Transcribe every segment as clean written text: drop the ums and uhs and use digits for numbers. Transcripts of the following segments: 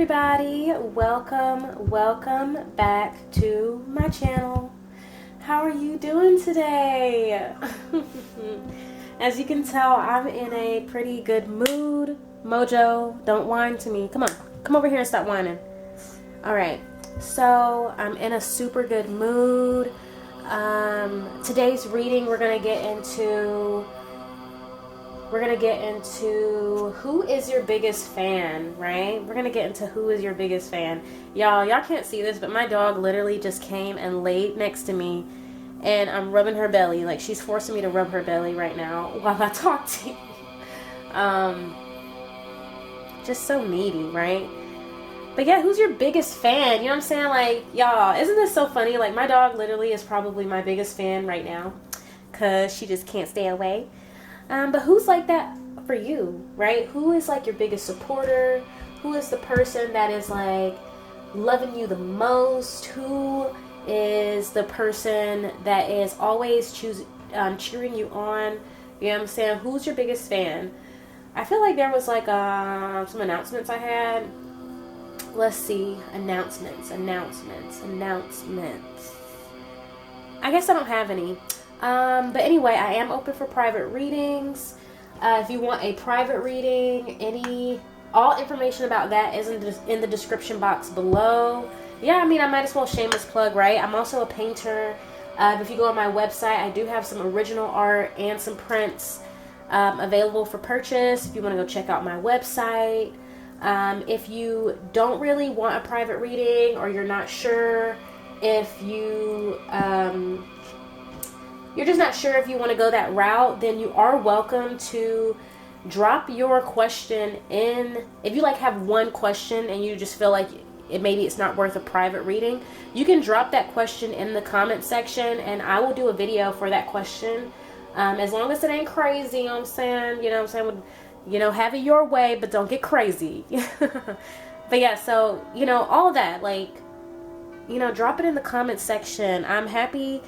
everybody, welcome back to my channel. How are you doing today? As you can tell, I'm in a pretty good mood. Mojo, don't whine to me. Come on, come over here and stop whining. Alright, so I'm in a super good mood. Today's reading we're gonna get into who is your biggest fan, right? We're gonna get into who is your biggest fan. Y'all can't see this, but my dog literally just came and laid next to me, and I'm rubbing her belly. Like, she's forcing me to rub her belly right now while I talk to you. Just so needy, right? But yeah, who's your biggest fan? You know what I'm saying? Like, y'all, isn't this so funny? Like, my dog literally is probably my biggest fan right now, because she just can't stay away. But who's like that for you, right? Who is like your biggest supporter? Who is the person that is like loving you the most? Who is the person that is always cheering you on? You know what I'm saying? Who's your biggest fan? I feel like there was like some announcements I had. Let's see. Announcements. I guess I don't have any. But anyway, I am open for private readings. If you want a private reading, all information about that is in the description box below. Yeah, I mean, I might as well shameless plug, right? I'm also a painter. If you go on my website, I do have some original art and some prints available for purchase. If you want to go check out my website. If you don't really want a private reading, or you're not sure if you're just not sure if you want to go that route, then you are welcome to drop your question in. If you like have one question and you just feel like maybe it's not worth a private reading, you can drop that question in the comment section and I will do a video for that question. As long as it ain't crazy, you know what I'm saying? You know what I'm saying? Have it your way, but don't get crazy. But yeah, so, all of that, like, drop it in the comment section. I'm happy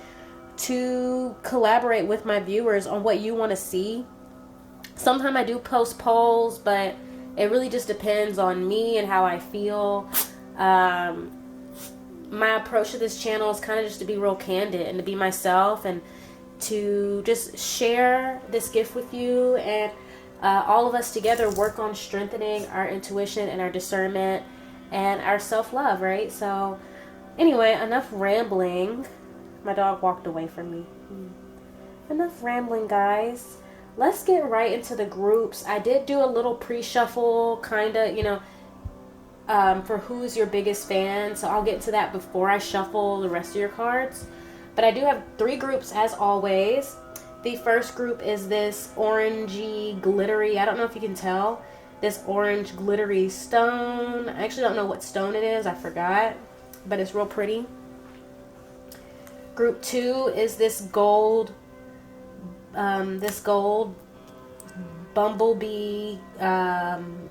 to collaborate with my viewers on what you want to see. Sometimes I do post polls, but it really just depends on me and how I feel. My approach to this channel is kind of just to be real candid and to be myself and to just share this gift with you, and all of us together work on strengthening our intuition and our discernment and our self-love, right? So anyway, enough rambling. My dog walked away from me. Enough rambling, guys. Let's get right into the groups. I did do a little pre-shuffle, kind of, for who's your biggest fan. So I'll get to that before I shuffle the rest of your cards. But I do have 3 groups as always. The first group is this orangey, glittery, I don't know if you can tell, this orange glittery stone. I actually don't know what stone it is. I forgot. But it's real pretty. Group 2 is this gold bumblebee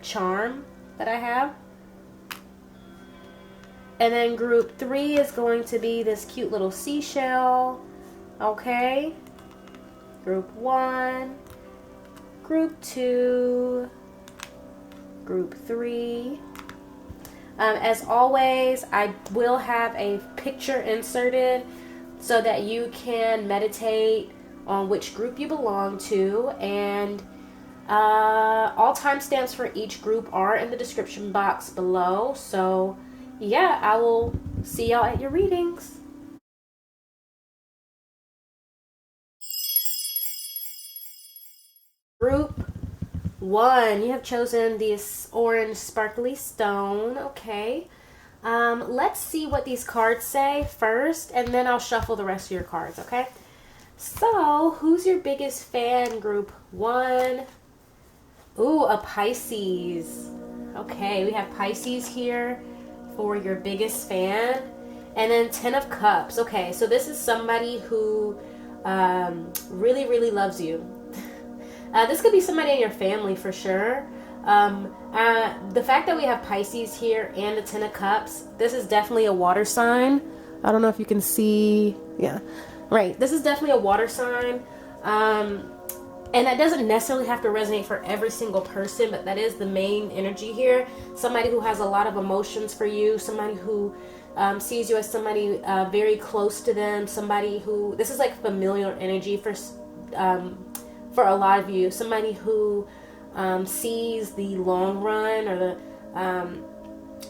charm that I have. And then group 3 is going to be this cute little seashell. Okay. Group 1, group 2, group 3. As always, I will have a picture inserted so that you can meditate on which group you belong to, and all timestamps for each group are in the description box below. So yeah, I will see y'all at your readings. Group 1, you have chosen this orange sparkly stone. Okay. Let's see what these cards say first, and then I'll shuffle the rest of your cards, okay? So, who's your biggest fan, group 1? Ooh, a Pisces. Okay, we have Pisces here for your biggest fan. And then 10 of Cups. Okay, so this is somebody who really, really loves you. This could be somebody in your family for sure. The fact that we have Pisces here and the 10 of Cups, this is definitely a water sign. I don't know if you can see. Yeah, right. This is definitely a water sign. And that doesn't necessarily have to resonate for every single person, but that is the main energy here. Somebody who has a lot of emotions for you, somebody who sees you as somebody very close to them, somebody who, this is like familiar energy for a lot of you, somebody who sees the long run, or the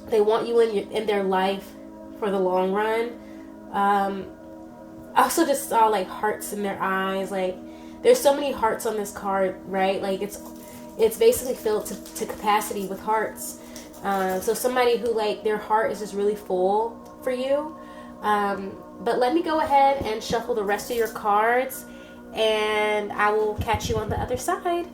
they want you in their life for the long run. I also just saw like hearts in their eyes. Like, there's so many hearts on this card, right? Like, it's basically filled to capacity with hearts. So somebody who, like, their heart is just really full for you. But let me go ahead and shuffle the rest of your cards, and I will catch you on the other side.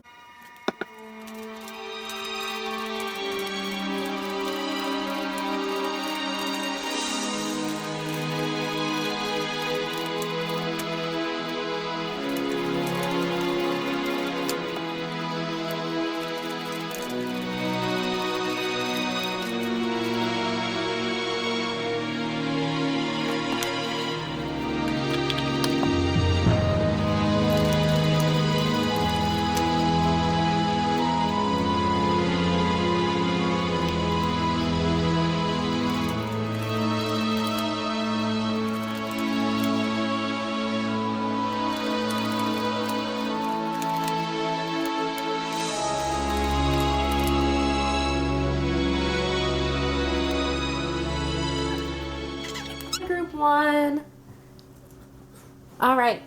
Group 1. All right.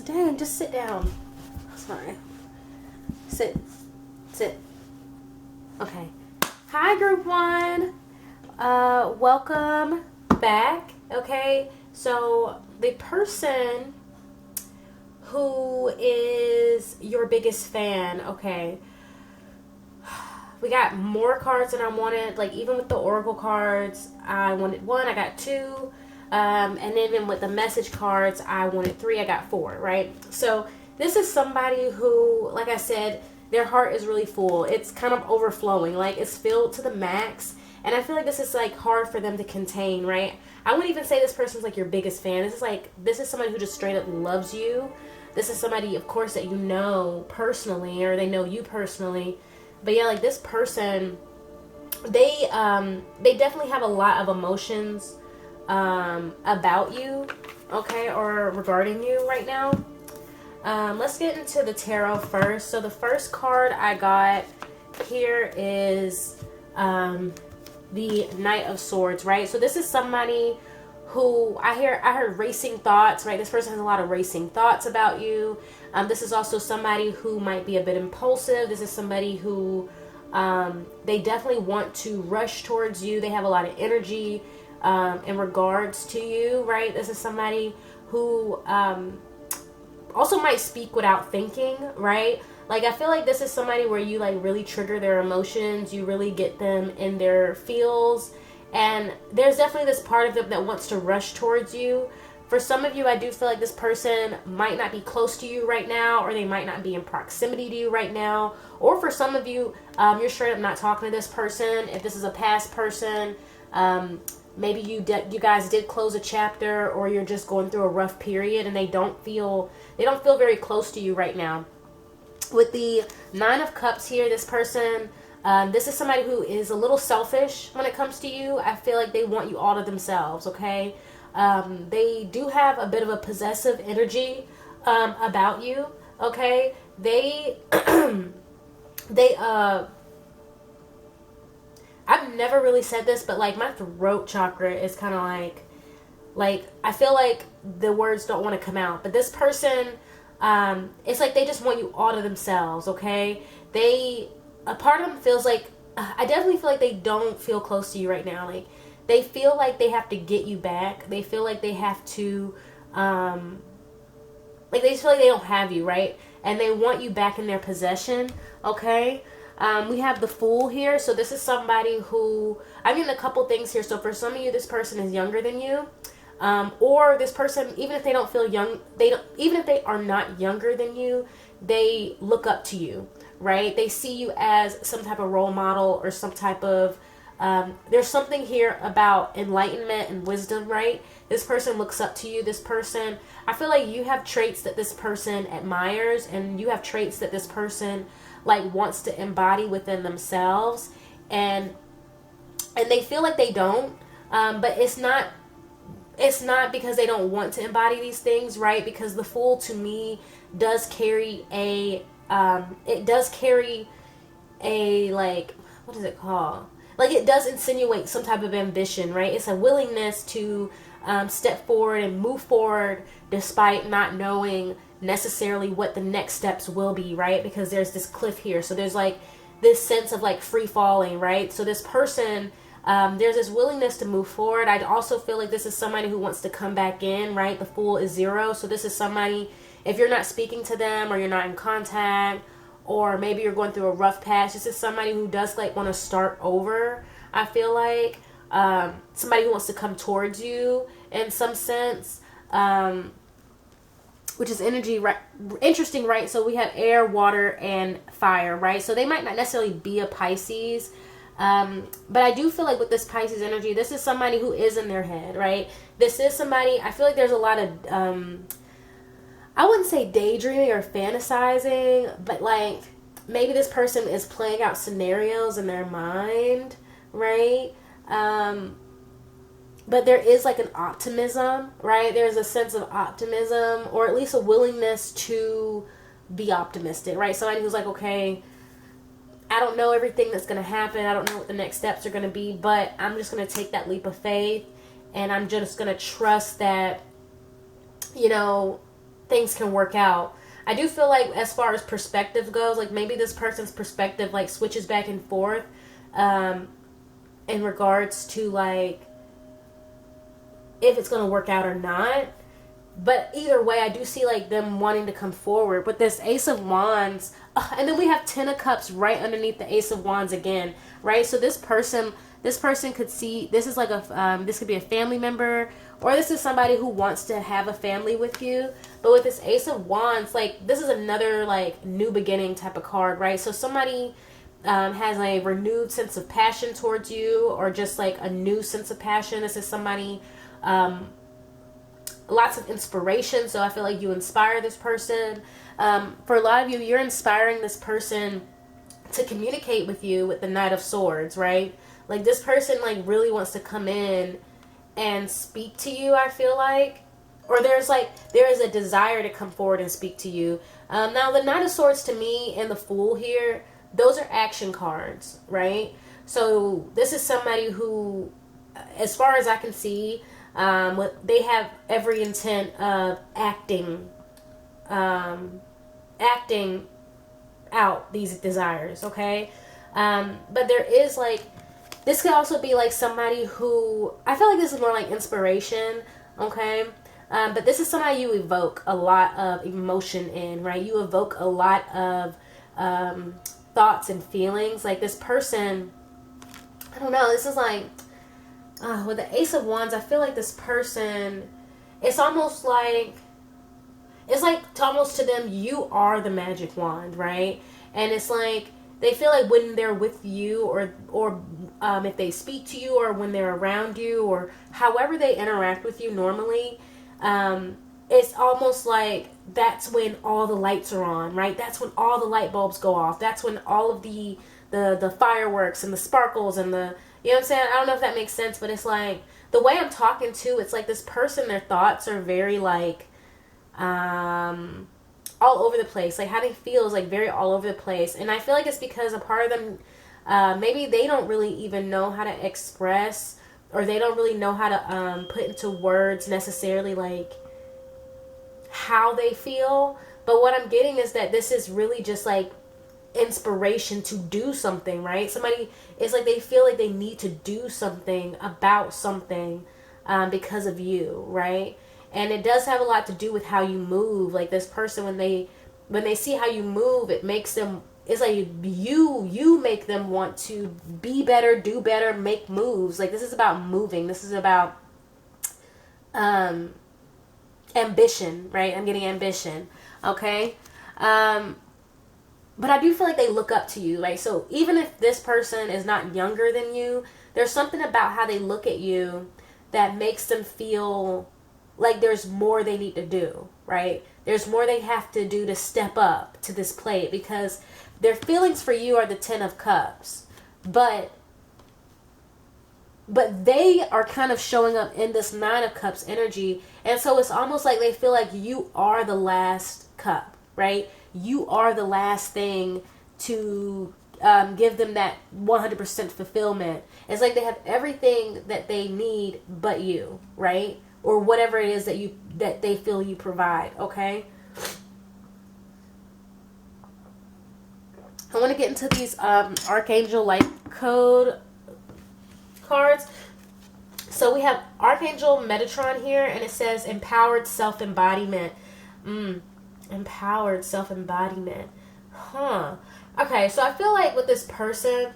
Dang, just sit down. Sorry. Sit. Okay. Hi, Group 1. Welcome back. Okay. So the person who is your biggest fan, okay, we got more cards than I wanted. Like, even with the oracle cards, I wanted 1, I got 2. And even with the message cards, I wanted 3, I got 4, right? So this is somebody who, like I said, their heart is really full. It's kind of overflowing. Like, it's filled to the max. And I feel like this is, like, hard for them to contain, right? I wouldn't even say this person's, like, your biggest fan. This is somebody who just straight up loves you. This is somebody, of course, that you know personally, or they know you personally. But yeah, like, this person, they definitely have a lot of emotions about you, okay, or regarding you right now. Let's get into the tarot first. So the first card I got here is the Knight of Swords, right? So this is somebody who I heard racing thoughts, right? This person has a lot of racing thoughts about you. This is also somebody who might be a bit impulsive. This is somebody who they definitely want to rush towards you. They have a lot of energy in regards to you, right? This is somebody who also might speak without thinking, right? Like, I feel like this is somebody where you, like, really trigger their emotions. You really get them in their feels. And there's definitely this part of them that wants to rush towards you. For some of you, I do feel like this person might not be close to you right now, or they might not be in proximity to you right now. Or for some of you, you're straight up not talking to this person. If this is a past person, maybe you guys did close a chapter, or you're just going through a rough period and they don't feel very close to you right now. With the Nine of Cups here, this person, this is somebody who is a little selfish when it comes to you. I feel like they want you all to themselves, okay? They do have a bit of a possessive energy about you, okay? I've never really said this, but, like, my throat chakra is kind of like, I feel like the words don't want to come out. But this person, it's like they just want you all to themselves, okay? A part of them feels like, I definitely feel like they don't feel close to you right now. Like, they feel like they have to get you back. They feel like they have to, like, they just feel like they don't have you, right? And they want you back in their possession, okay? We have the Fool here. So this is somebody who, I mean, a couple things here. So for some of you, this person is younger than you. Or this person, even if they don't feel young, even if they are not younger than you, they look up to you, right? They see you as some type of role model, or some type of There's something here about enlightenment and wisdom, right? This person looks up to you. This person, I feel like you have traits that this person admires, and you have traits that this person like wants to embody within themselves, and they feel like they don't, but it's not because they don't want to embody these things, right? Because the Fool to me does carry a like, what is it called? Like, it does insinuate some type of ambition, right? It's a willingness to step forward and move forward despite not knowing necessarily what the next steps will be, right? Because there's this cliff here. So there's like this sense of like free falling, right? So this person, there's this willingness to move forward. I also feel like this is somebody who wants to come back in, right? The Fool is 0. So this is somebody, if you're not speaking to them or you're not in contact, or maybe you're going through a rough patch, this is somebody who does like want to start over. I feel like somebody who wants to come towards you in some sense, which is energy, right? Interesting, right? So we have air, water, and fire, right? So they might not necessarily be a Pisces, but I do feel like with this Pisces energy, this is somebody who is in their head, right? This is somebody, I feel like there's a lot of I wouldn't say daydreaming or fantasizing, but like maybe this person is playing out scenarios in their mind, right? But there is like an optimism, right? There's a sense of optimism, or at least a willingness to be optimistic, right? Somebody who's like, okay, I don't know everything that's going to happen. I don't know what the next steps are going to be, but I'm just going to take that leap of faith, and I'm just going to trust that, you know, things can work out. I do feel like as far as perspective goes, like maybe this person's perspective like switches back and forth in regards to like if it's going to work out or not. But either way, I do see like them wanting to come forward. But this Ace of Wands, and then we have Ten of Cups right underneath the Ace of Wands again, right? So this person could see, this is like a, this could be a family member, or this is somebody who wants to have a family with you. But with this Ace of Wands, like this is another like new beginning type of card, right? So somebody has a renewed sense of passion towards you, or just like a new sense of passion. This is somebody, lots of inspiration. So I feel like you inspire this person. For a lot of you, you're inspiring this person to communicate with you with the Knight of Swords, right? Like this person like really wants to come in and speak to you, I feel like. Or there is a desire to come forward and speak to you. Now the Knight of Swords to me and the Fool here, those are action cards, right? So this is somebody who, as far as I can see, they have every intent of acting out these desires, okay? But there is like, this could also be like somebody who, I feel like this is more like inspiration, okay? But this is somebody you evoke a lot of emotion in, right? You evoke a lot of thoughts and feelings. Like this person, I don't know, this is like, with the Ace of Wands, I feel like this person, it's almost like, almost to them, you are the magic wand, right? And it's like, they feel like when they're with you, or if they speak to you, or when they're around you, or however they interact with you normally, it's almost like that's when all the lights are on, right? That's when all the light bulbs go off. That's when all of the fireworks and the sparkles and the, you know what I'm saying? I don't know if that makes sense, but it's like, the way I'm talking to, it's like this person, their thoughts are very like, all over the place. Like how they feel is like very all over the place. And I feel like it's because a part of them, maybe they don't really even know how to express, or they don't really know how to put into words necessarily like how they feel. But what I'm getting is that this is really just like inspiration to do something, right? Somebody, it's like they feel like they need to do something about something because of you, right? And it does have a lot to do with how you move. Like this person, when they see how you move, it makes them, it's like you make them want to be better, do better, make moves. Like this is about moving. This is about ambition, right? I'm getting ambition, okay? But I do feel like they look up to you. Like, so even if this person is not younger than you, there's something about how they look at you that makes them feel like there's more they need to do, right? There's more they have to do to step up to this plate, because their feelings for you are the 10 of Cups. But they are kind of showing up in this 9 of Cups energy. And so it's almost like they feel like you are the last cup, right? You are the last thing to give them that 100% fulfillment. It's like they have everything that they need but you, right? Or whatever it is that they feel you provide, okay? I want to get into these Archangel Light Code cards. So we have Archangel Metatron here, and it says empowered self-embodiment. Empowered self-embodiment. Okay, so I feel like with this person,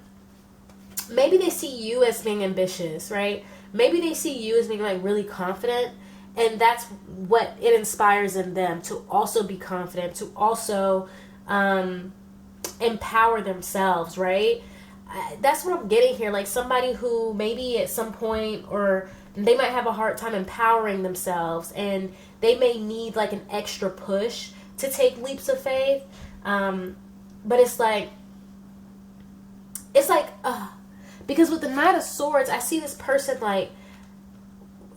maybe they see you as being ambitious, right? Maybe they see you as being like really confident, and that's what it inspires in them, to also be confident, to also empower themselves, right? That's what I'm getting here. Like somebody who maybe at some point, or they might have a hard time empowering themselves, and they may need like an extra push to take leaps of faith. But it's like, because with the Knight of Swords, I see this person like,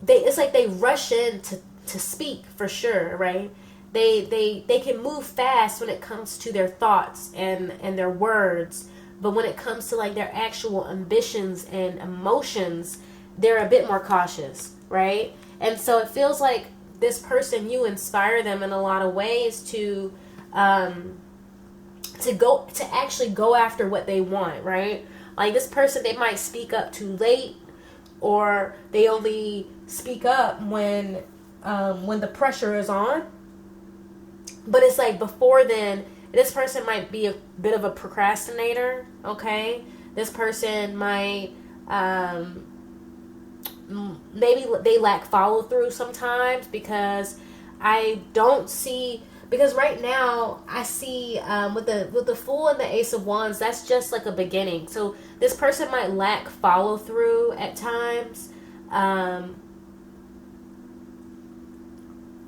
it's like they rush in to speak, for sure, right? They can move fast when it comes to their thoughts and their words, but when it comes to like their actual ambitions and emotions, they're a bit more cautious, right? And so it feels like this person, you inspire them in a lot of ways to actually go after what they want, right? Like this person, they might speak up too late, or they only speak up when the pressure is on. But it's like before then, this person might be a bit of a procrastinator, okay? This person might, maybe they lack follow through sometimes, because because right now I see with the Fool and the Ace of Wands, that's just like a beginning. So this person might lack follow through at times,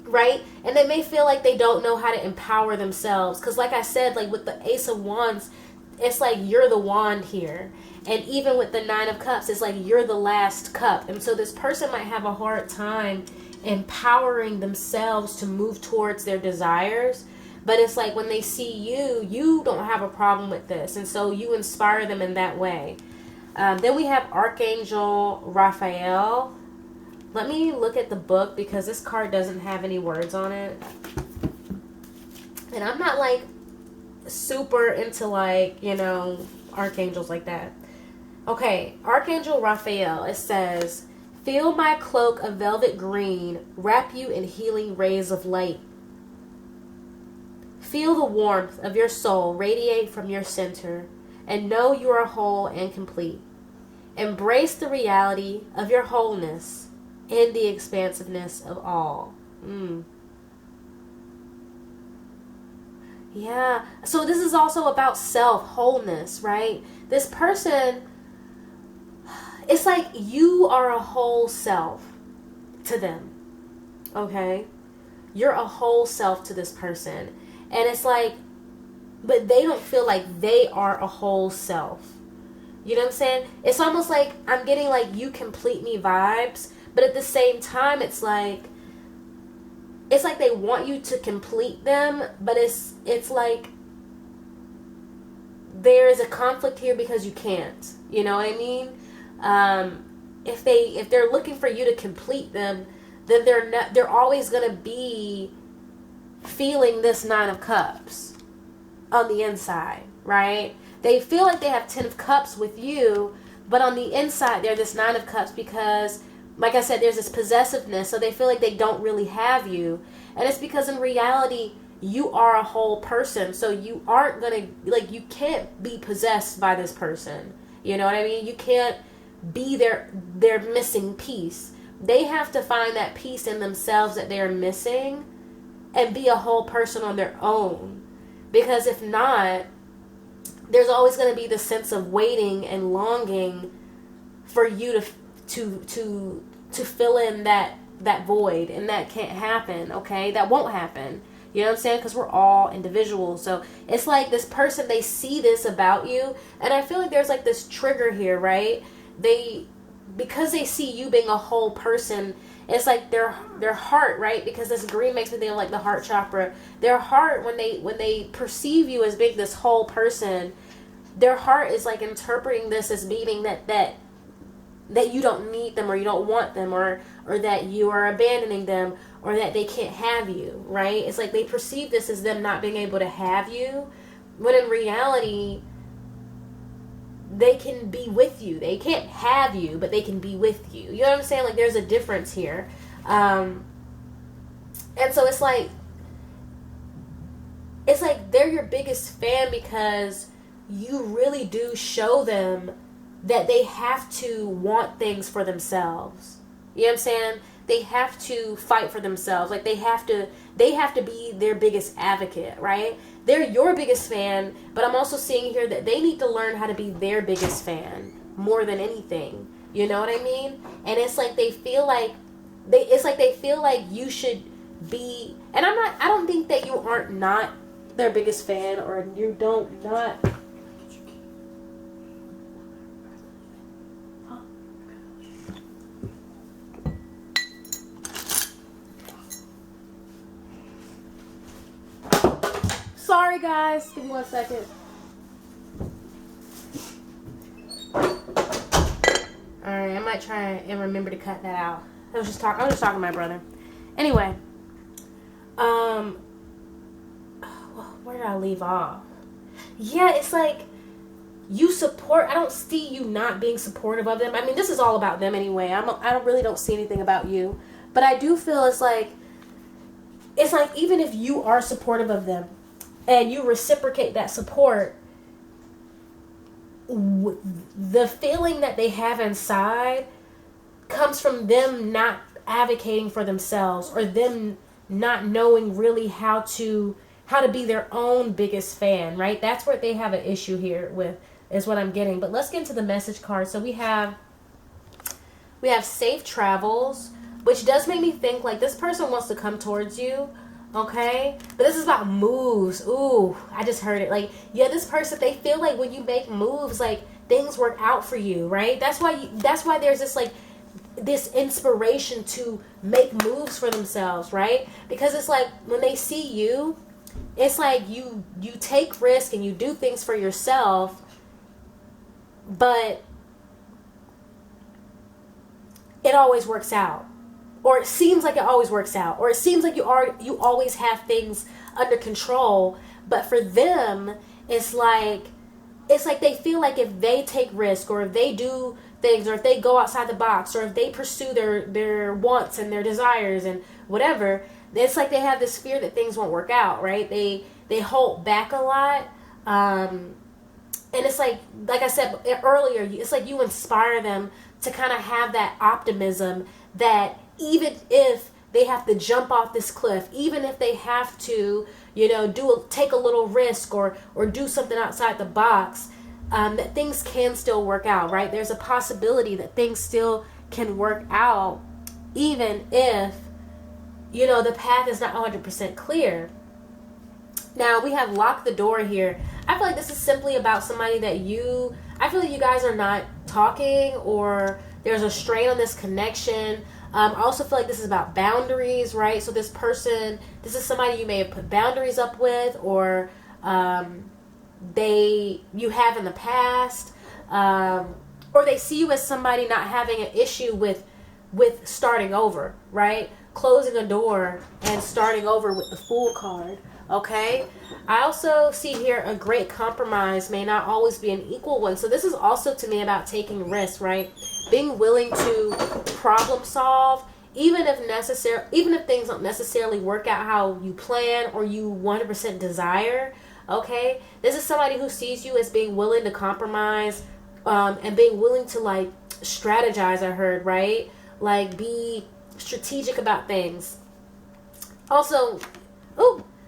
right? And they may feel like they don't know how to empower themselves, because like I said, like with the Ace of Wands, it's like you're the wand here, and even with the 9 of Cups, it's like you're the last cup. And so this person might have a hard time empowering themselves to move towards their desires. But it's like when they see you don't have a problem with this, and so you inspire them in that way. Then we have Archangel Raphael. Let me look at the book, because this card doesn't have any words on it, and I'm not like super into like, archangels like that. Okay, Archangel Raphael, it says, feel my cloak of velvet green wrap you in healing rays of light. Feel the warmth of your soul radiate from your center, and know you are whole and complete. Embrace the reality of your wholeness in the expansiveness of all. Yeah, so this is also about self-wholeness, right? This person, it's like you are a whole self to them, okay? You're a whole self to this person. And it's like, but they don't feel like they are a whole self. You know what I'm saying? It's almost like I'm getting like you complete me vibes, but at the same time, it's like they want you to complete them, but it's like there is a conflict here because you can't. You know what I mean? If they're looking for you to complete them, then they're always gonna be feeling this 9 of Cups on the inside, right? They feel like they have 10 of Cups with you, but on the inside they're this 9 of Cups because, like I said, there's this possessiveness, so they feel like they don't really have you. And it's because in reality, you are a whole person, so you aren't gonna, like, you can't be possessed by this person. You know what I mean? You can't be their missing piece. They have to find that piece in themselves that they're missing and be a whole person on their own. Because if not, there's always going to be the sense of waiting and longing for you to fill in that void, and that can't happen. Okay, that won't happen. You know what I'm saying? Because we're all individuals. So it's like this person, they see this about you, and I feel like there's like this trigger here, right? Because they see you being a whole person, it's like their heart, right? Because this green makes me think of like the heart chakra. Their heart, when they perceive you as being this whole person, their heart is like interpreting this as meaning that you don't need them, or you don't want them, or that you are abandoning them, or that they can't have you, right? It's like they perceive this as them not being able to have you, when in reality, they can be with you. They can't have you, but they can be with you. You know what I'm saying? Like, there's a difference here. And so it's like they're your biggest fan because you really do show them that they have to want things for themselves. You know what I'm saying? They have to fight for themselves. Like, they have to be their biggest advocate, right? They're your biggest fan, but I'm also seeing here that they need to learn how to be their biggest fan more than anything. You know what I mean? And it's like they feel like you should be, and I don't think that you aren't not their biggest fan, or you don't not. Sorry guys, give me 1 second. Alright, I might try and remember to cut that out. I was just talking to my brother. Anyway, where did I leave off? Yeah, it's like you support. I don't see you not being supportive of them. I mean, this is all about them anyway. I really don't see anything about you, but I do feel it's like even if you are supportive of them, and you reciprocate that support, the feeling that they have inside comes from them not advocating for themselves, or them not knowing really how to be their own biggest fan, right? That's where they have an issue here with, is what I'm getting. But let's get into the message card. So we have safe travels, which does make me think like this person wants to come towards you. Okay, but this is about moves. Ooh, I just heard it. Like, yeah, this person, they feel like when you make moves, like things work out for you, right? That's why there's this like this inspiration to make moves for themselves, right? Because it's like when they see you, it's like you take risk and you do things for yourself, but it always works out. Or it seems like it always works out. Or it seems like you always have things under control. But for them, it's like they feel like if they take risk, or if they do things, or if they go outside the box, or if they pursue their wants and their desires and whatever, it's like they have this fear that things won't work out, right? They hold back a lot. And it's like I said earlier, it's like you inspire them to kind of have that optimism that even if they have to jump off this cliff, even if they have to, take a little risk or do something outside the box, that things can still work out, right? There's a possibility that things still can work out, even if, the path is not 100% clear. Now, we have locked the door here. I feel like this is simply about somebody that I feel like you guys are not talking, or there's a strain on this connection. I also feel like this is about boundaries, right? So this is somebody you may have put boundaries up with, or you have in the past, or they see you as somebody not having an issue with starting over, right? Closing a door and starting over with the Fool card. Okay, I also see here a great compromise may not always be an equal one. So this is also to me about taking risks, right? Being willing to problem solve, even if things don't necessarily work out how you plan or you 100% desire. Okay, this is somebody who sees you as being willing to compromise, and being willing to like strategize. I heard, right? Like, be strategic about things. Also,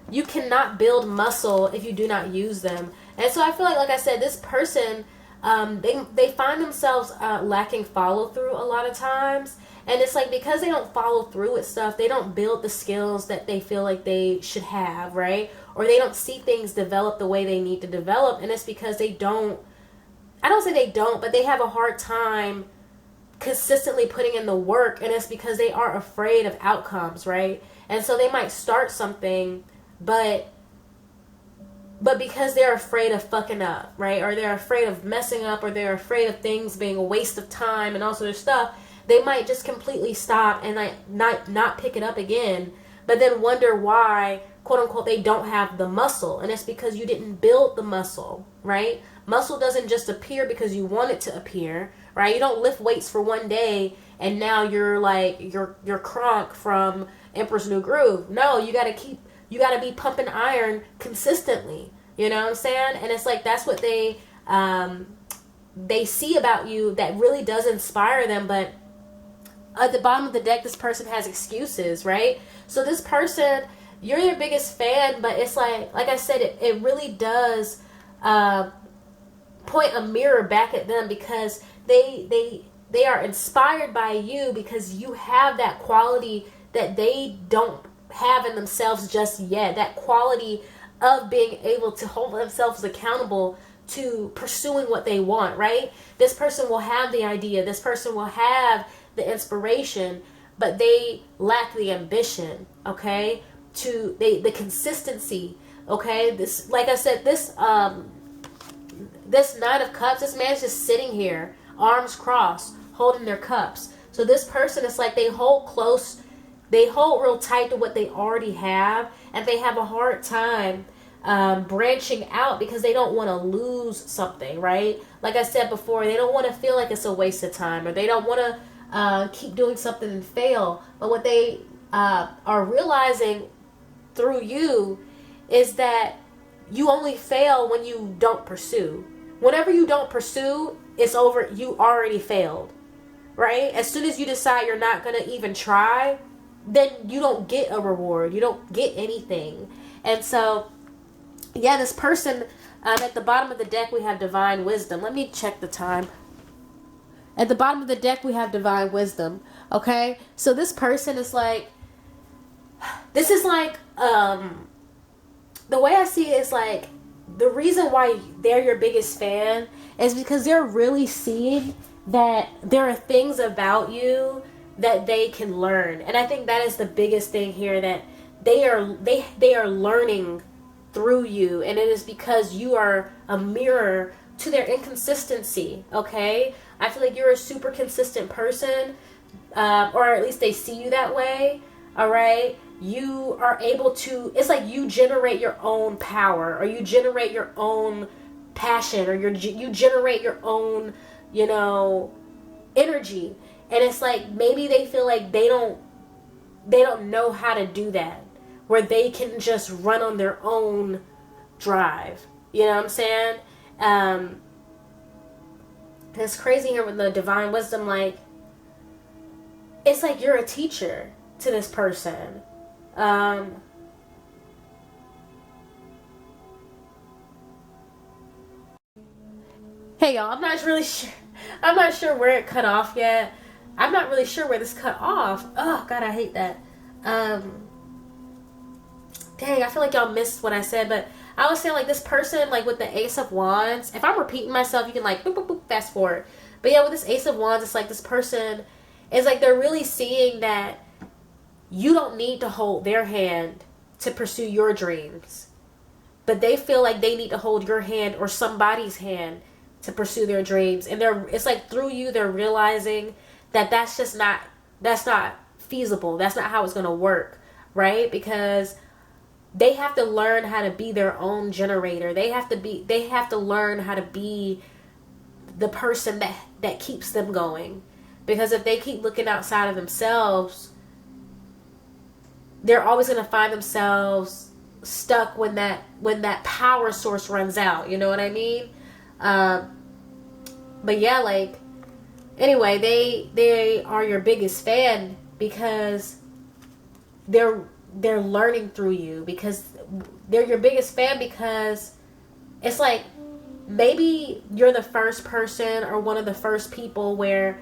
you cannot build muscle if you do not use them. And so I feel like I said, this person, they find themselves lacking follow through a lot of times. And it's like, because they don't follow through with stuff, they don't build the skills that they feel like they should have, right? Or they don't see things develop the way they need to develop. And it's because they don't, I don't say they don't, but they have a hard time consistently putting in the work. And it's because they are afraid of outcomes, right? And so they might start something, but because they're afraid of fucking up, right? Or they're afraid of messing up, or they're afraid of things being a waste of time and all sort of stuff, they might just completely stop and not pick it up again, but then wonder why, quote unquote, they don't have the muscle. And it's because you didn't build the muscle, right? Muscle doesn't just appear because you want it to appear, right? You don't lift weights for one day and now you're like, you're Kronk from Emperor's New Groove. No, you gotta be pumping iron consistently. You know what I'm saying? And it's like, that's what they see about you that really does inspire them. But at the bottom of the deck, this person has excuses, right? So this person, you're their biggest fan, but it's like I said, it really does point a mirror back at them, because they are inspired by you because you have that quality that they don't have in themselves just yet. That quality of being able to hold themselves accountable to pursuing what they want, right? This person will have the idea, this person will have the inspiration, but they lack the ambition, okay? The consistency, okay? This, like I said, this Nine of Cups, this man's just sitting here, arms crossed, holding their cups. So this person is like, they hold real tight to what they already have, and they have a hard time branching out because they don't want to lose something, right? Like I said before, they don't want to feel like it's a waste of time, or they don't want to keep doing something and fail. But what they are realizing through you is that you only fail when you don't pursue. Whenever you don't pursue, it's over. You already failed, right? As soon as you decide you're not going to even try, then you don't get a reward. You don't get anything. And so, yeah, this person, at the bottom of the deck, we have Divine Wisdom. Let me check the time. At the bottom of the deck, we have Divine Wisdom. Okay? So this person is like, this is like, the way I see it is like, the reason why they're your biggest fan is because they're really seeing that there are things about you that they can learn. And I think that is the biggest thing here, that they are learning through you, and it is because you are a mirror to their inconsistency. Okay, I feel like you're a super consistent person, or at least they see you that way. All right, you are able to, it's like you generate your own power, or you generate your own passion, or you generate your own, energy. And it's like, maybe they feel like they don't know how to do that, where they can just run on their own drive. You know what I'm saying? It's crazy here with the Divine Wisdom. Like, it's like you're a teacher to this person. Hey y'all, I'm not sure where it cut off yet. I'm not really sure where this cut off. Oh God, I hate that. Dang, I feel like y'all missed what I said, but I was saying, like, this person, like, with the Ace of Wands, if I'm repeating myself, you can, like, boop, boop, boop, fast forward. But yeah, with this Ace of Wands, it's like this person is like, they're really seeing that you don't need to hold their hand to pursue your dreams, but they feel like they need to hold your hand or somebody's hand to pursue their dreams. And it's like, through you, they're realizing that that's not feasible. That's not how it's going to work, right? Because they have to learn how to be their own generator. They have to learn how to be the person that keeps them going. Because if they keep looking outside of themselves, they're always going to find themselves stuck when that power source runs out. You know what I mean? But yeah, like, anyway, they are your biggest fan because they're learning through you, because they're your biggest fan, because it's like maybe you're the first person or one of the first people where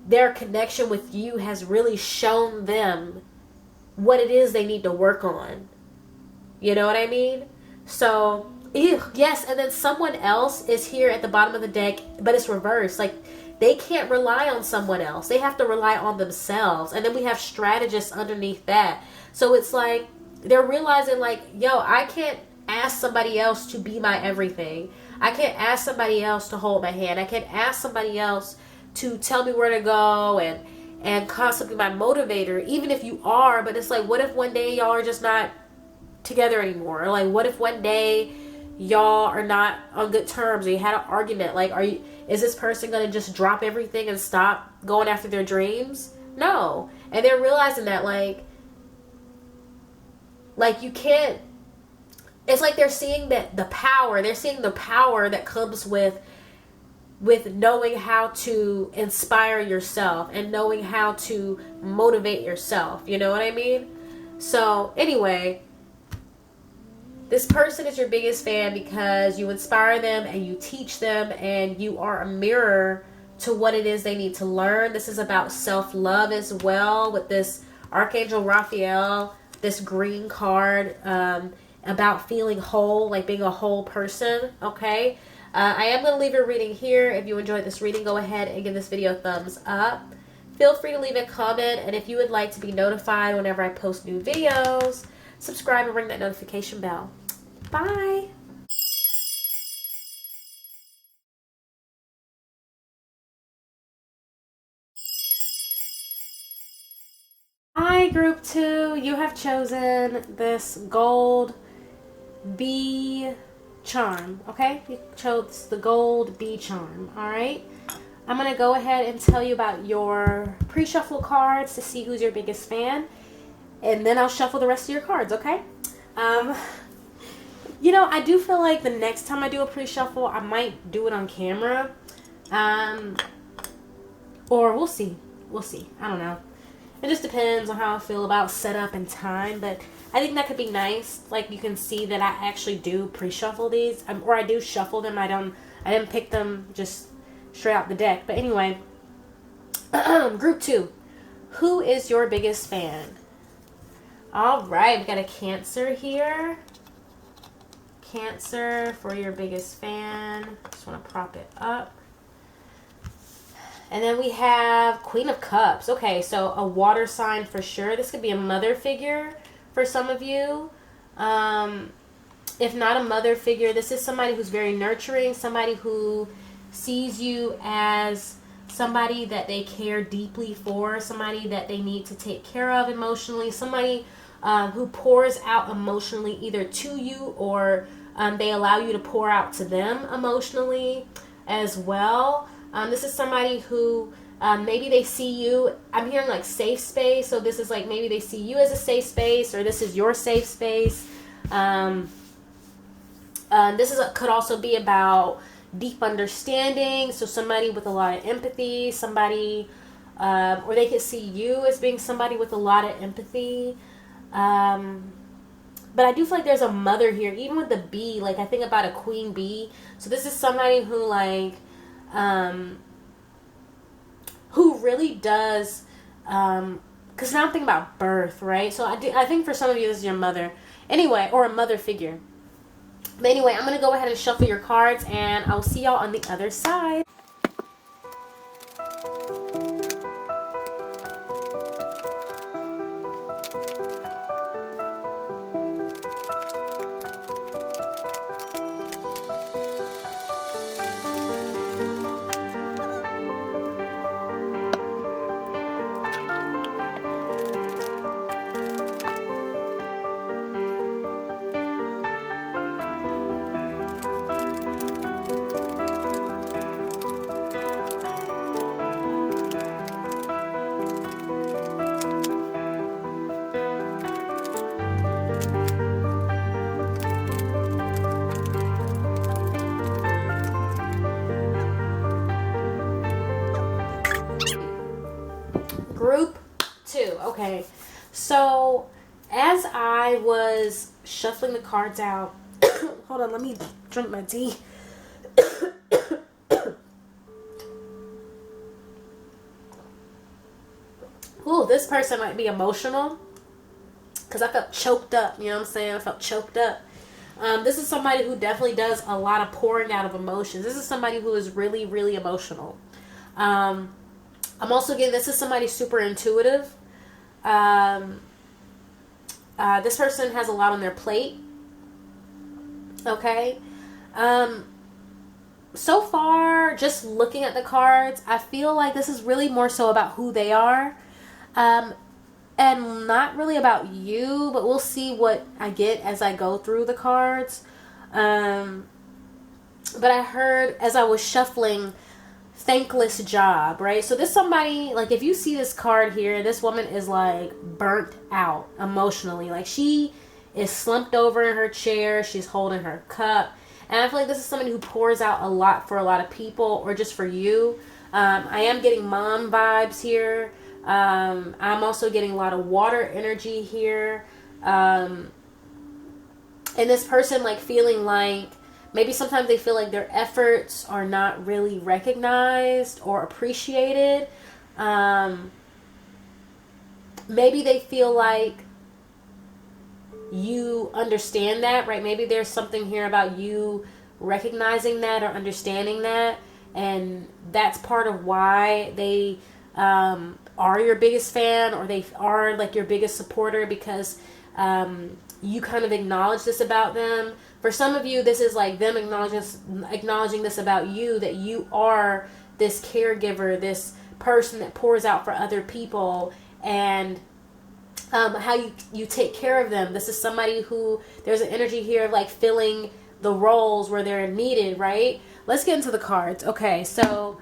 their connection with you has really shown them what it is they need to work on. You know what I mean? So, yes, and then someone else is here at the bottom of the deck, but it's reversed. Like, they can't rely on someone else. They have to rely on themselves. And then we have strategists underneath that. So it's like, they're realizing like, yo, I can't ask somebody else to be my everything. I can't ask somebody else to hold my hand. I can't ask somebody else to tell me where to go and constantly my motivator, even if you are. But it's like, what if one day y'all are just not together anymore? Or like, what if one day y'all are not on good terms, or you had an argument? Like, is this person gonna just drop everything and stop going after their dreams? No. And they're realizing that like you can't. It's like they're seeing that the power that comes with knowing how to inspire yourself and knowing how to motivate yourself. You know what I mean? So anyway, this person is your biggest fan because you inspire them and you teach them, and you are a mirror to what it is they need to learn. This is about self-love as well, with this Archangel Raphael, this green card, about feeling whole, like being a whole person. Okay, I am going to leave a reading here. If you enjoyed this reading, go ahead and give this video a thumbs up. Feel free to leave a comment, and if you would like to be notified whenever I post new videos, subscribe and ring that notification bell. Bye. Hi, group 2. You have chosen this gold bee charm. Okay, you chose the gold bee charm. All right, I'm gonna go ahead and tell you about your pre-shuffle cards to see who's your biggest fan, and then I'll shuffle the rest of your cards. Okay. You know, I do feel like the next time I do a pre-shuffle, I might do it on camera. Or we'll see. We'll see. I don't know. It just depends on how I feel about setup and time. But I think that could be nice. Like, you can see that I actually do pre-shuffle these. Or I do shuffle them. I didn't pick them just straight out the deck. But anyway. Group 2. Who is your biggest fan? Alright, we got a Cancer here. Cancer for your biggest fan. Just want to prop it up. And then we have Queen of Cups. Okay, so a water sign for sure. This could be a mother figure for some of you. If not a mother figure, this is somebody who's very nurturing, somebody who sees you as somebody that they care deeply for, somebody that they need to take care of emotionally, somebody who pours out emotionally either to you or they allow you to pour out to them emotionally as well. This is somebody who maybe they see you, I'm hearing like safe space, so this is like maybe they see you as a safe space, or this is your safe space. Could also be about deep understanding, so somebody with a lot of empathy, somebody, or they could see you as being somebody with a lot of empathy. But I do feel like there's a mother here, even with the bee. Like, I think about a queen bee. So this is somebody who, like, who really does, because now I'm thinking about birth, right? So I think for some of you, this is your mother. Anyway, or a mother figure. But anyway, I'm going to go ahead and shuffle your cards, and I'll see y'all on the other side. Group 2. Okay, so as I was shuffling the cards out, hold on, let me drink my tea. Ooh, this person might be emotional. Because I felt choked up. You know what I'm saying? I felt choked up. This is somebody who definitely does a lot of pouring out of emotions. This is somebody who is really, really emotional. I'm also getting, this is somebody super intuitive. This person has a lot on their plate. Okay. So far, just looking at the cards, I feel like this is really more so about who they are. And not really about you, but we'll see what I get as I go through the cards. But I heard as I was shuffling, thankless job, right? So this somebody, like if you see this card here, this woman is like burnt out emotionally. Like she is slumped over in her chair. She's holding her cup. And I feel like this is somebody who pours out a lot for a lot of people or just for you. I am getting mom vibes here. I'm also getting a lot of water energy here. And this person like feeling like maybe sometimes they feel like their efforts are not really recognized or appreciated. Maybe they feel like you understand that, right? Maybe there's something here about you recognizing that or understanding that. And that's part of why they are your biggest fan, or they are like your biggest supporter, because you kind of acknowledge this about them. For some of you, this is like them acknowledging this about you, that you are this caregiver, this person that pours out for other people, and how you take care of them. This is somebody who, there's an energy here of like filling the roles where they're needed, right? Let's get into the cards. Okay, so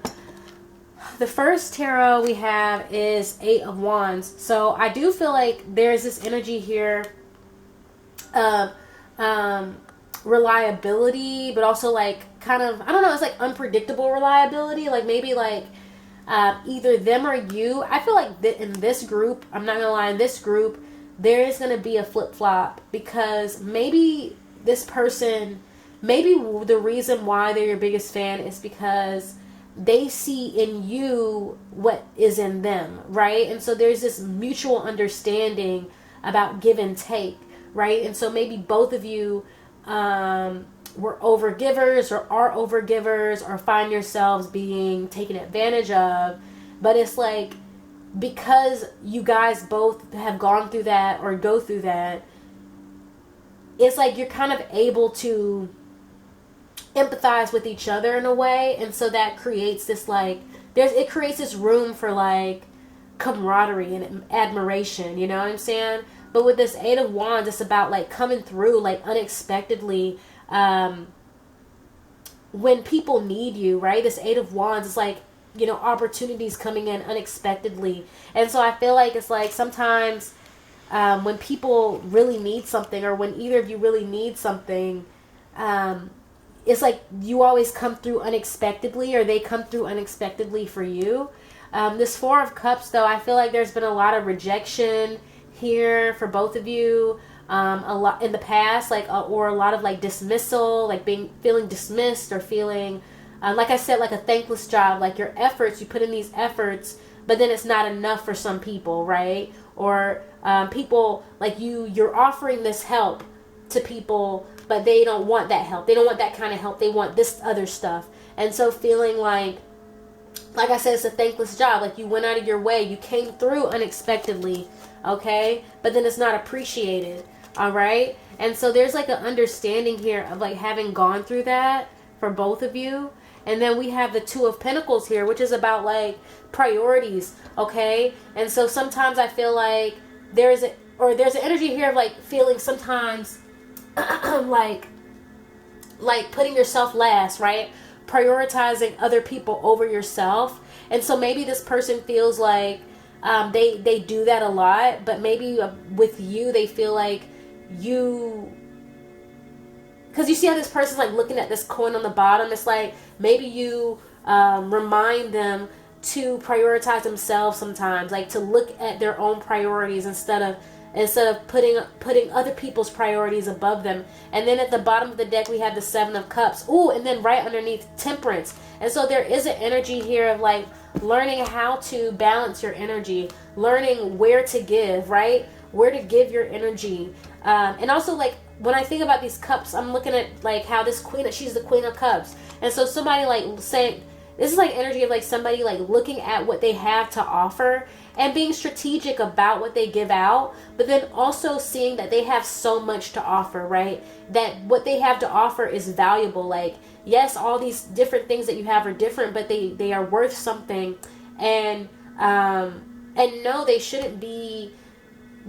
the first tarot we have is 8 of Wands. So I do feel like there's this energy here of reliability, but also like kind of, I don't know, it's like unpredictable reliability. Like maybe like either them or you. I feel like in this group, I'm not gonna lie, in this group, there is gonna be a flip-flop, because maybe this person, maybe the reason why they're your biggest fan is because they see in you what is in them, right? And so there's this mutual understanding about give and take, right? And so maybe both of you were overgivers or are overgivers or find yourselves being taken advantage of. But it's like, because you guys both have gone through that or go through that, it's like you're kind of able to empathize with each other in a way. And so that creates this like, it creates this room for like camaraderie and admiration, you know what I'm saying? But with this 8 of Wands, it's about like coming through like unexpectedly when people need you, right? This 8 of Wands is like, you know, opportunities coming in unexpectedly. And so I feel like it's like sometimes when people really need something, or when either of you really need something, it's like you always come through unexpectedly, or they come through unexpectedly for you. This 4 of Cups, though, I feel like there's been a lot of rejection here for both of you. A lot in the past, like or a lot of like dismissal, like feeling dismissed, or feeling like I said, like a thankless job. Like your efforts, you put in these efforts, but then it's not enough for some people, right? Or people like you're offering this help to people, but they don't want that help. They don't want that kind of help. They want this other stuff. And so feeling like I said, it's a thankless job. Like you went out of your way. You came through unexpectedly, okay? But then it's not appreciated, all right? And so there's like an understanding here of like having gone through that for both of you. And then we have the 2 of Pentacles here, which is about like priorities, okay? And so sometimes I feel like there's an energy here of like feeling sometimes like putting yourself last, right? Prioritizing other people over yourself. And so maybe this person feels like they do that a lot, but maybe with you they feel like you, because you see how this person's like looking at this coin on the bottom. It's like maybe you remind them to prioritize themselves sometimes, like to look at their own priorities instead of instead of putting other people's priorities above them. And then at the bottom of the deck, we have the Seven of Cups. Ooh, and then right underneath, Temperance. And so there is an energy here of like learning how to balance your energy, learning where to give, right? Where to give your energy. And also, like, when I think about these cups, I'm looking at like how this queen, she's the Queen of Cups. And so somebody like saying, this is like energy of like somebody like looking at what they have to offer and being strategic about what they give out, but then also seeing that they have so much to offer, right? That what they have to offer is valuable. Like, yes, all these different things that you have are different, but they are worth something. And no, they shouldn't be,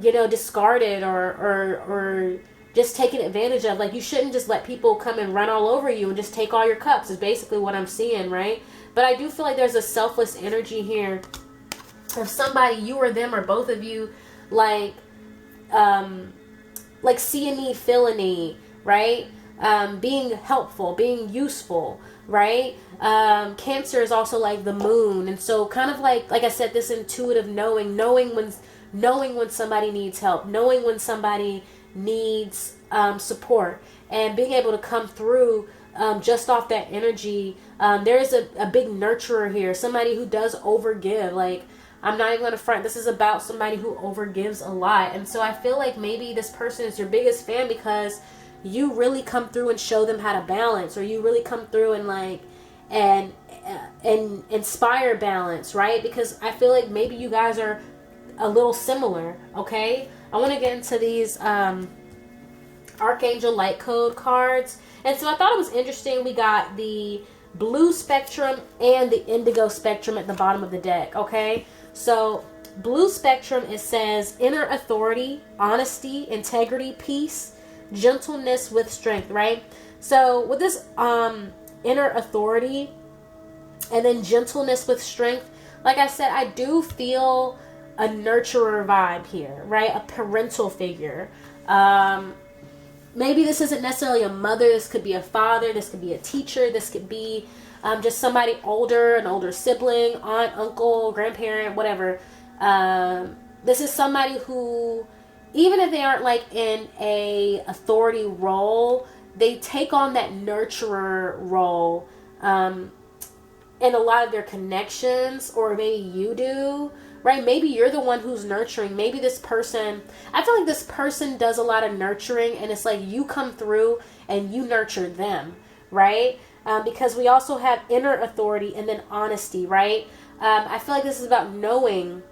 you know, discarded or just taken advantage of. Like, you shouldn't just let people come and run all over you and just take all your cups, is basically what I'm seeing, right? But I do feel like there's a selfless energy here of somebody, you or them or both of you, like see a need, feel a need, right? Being helpful, being useful, right? Cancer is also like the moon. And so kind of like I said, this intuitive knowing when somebody needs help, knowing when somebody needs support, and being able to come through just off that energy. There is a big nurturer here, somebody who does overgive. Like, I'm not even going to front, this is about somebody who overgives a lot. And so I feel like maybe this person is your biggest fan because you really come through and show them how to balance, or you really come through and like and inspire balance, right? Because I feel like maybe you guys are a little similar. Okay, I want to get into these Archangel Light Code cards. And so I thought it was interesting, we got the blue spectrum and the indigo spectrum at the bottom of the deck. Okay, so blue spectrum, it says inner authority, honesty, integrity, peace, gentleness with strength, right? So with this inner authority and then gentleness with strength, like I said, I do feel a nurturer vibe here, right? A parental figure. Maybe this isn't necessarily a mother. This could be a father. This could be a teacher. This could be just somebody older, an older sibling, aunt, uncle, grandparent, whatever. This is somebody who, even if they aren't like in a authority role, they take on that nurturer role in a lot of their connections, or maybe you do, right? Maybe you're the one who's nurturing. Maybe this person, I feel like this person does a lot of nurturing, and it's like you come through and you nurture them, right? Because we also have inner authority and then honesty, right? I feel like this is about knowing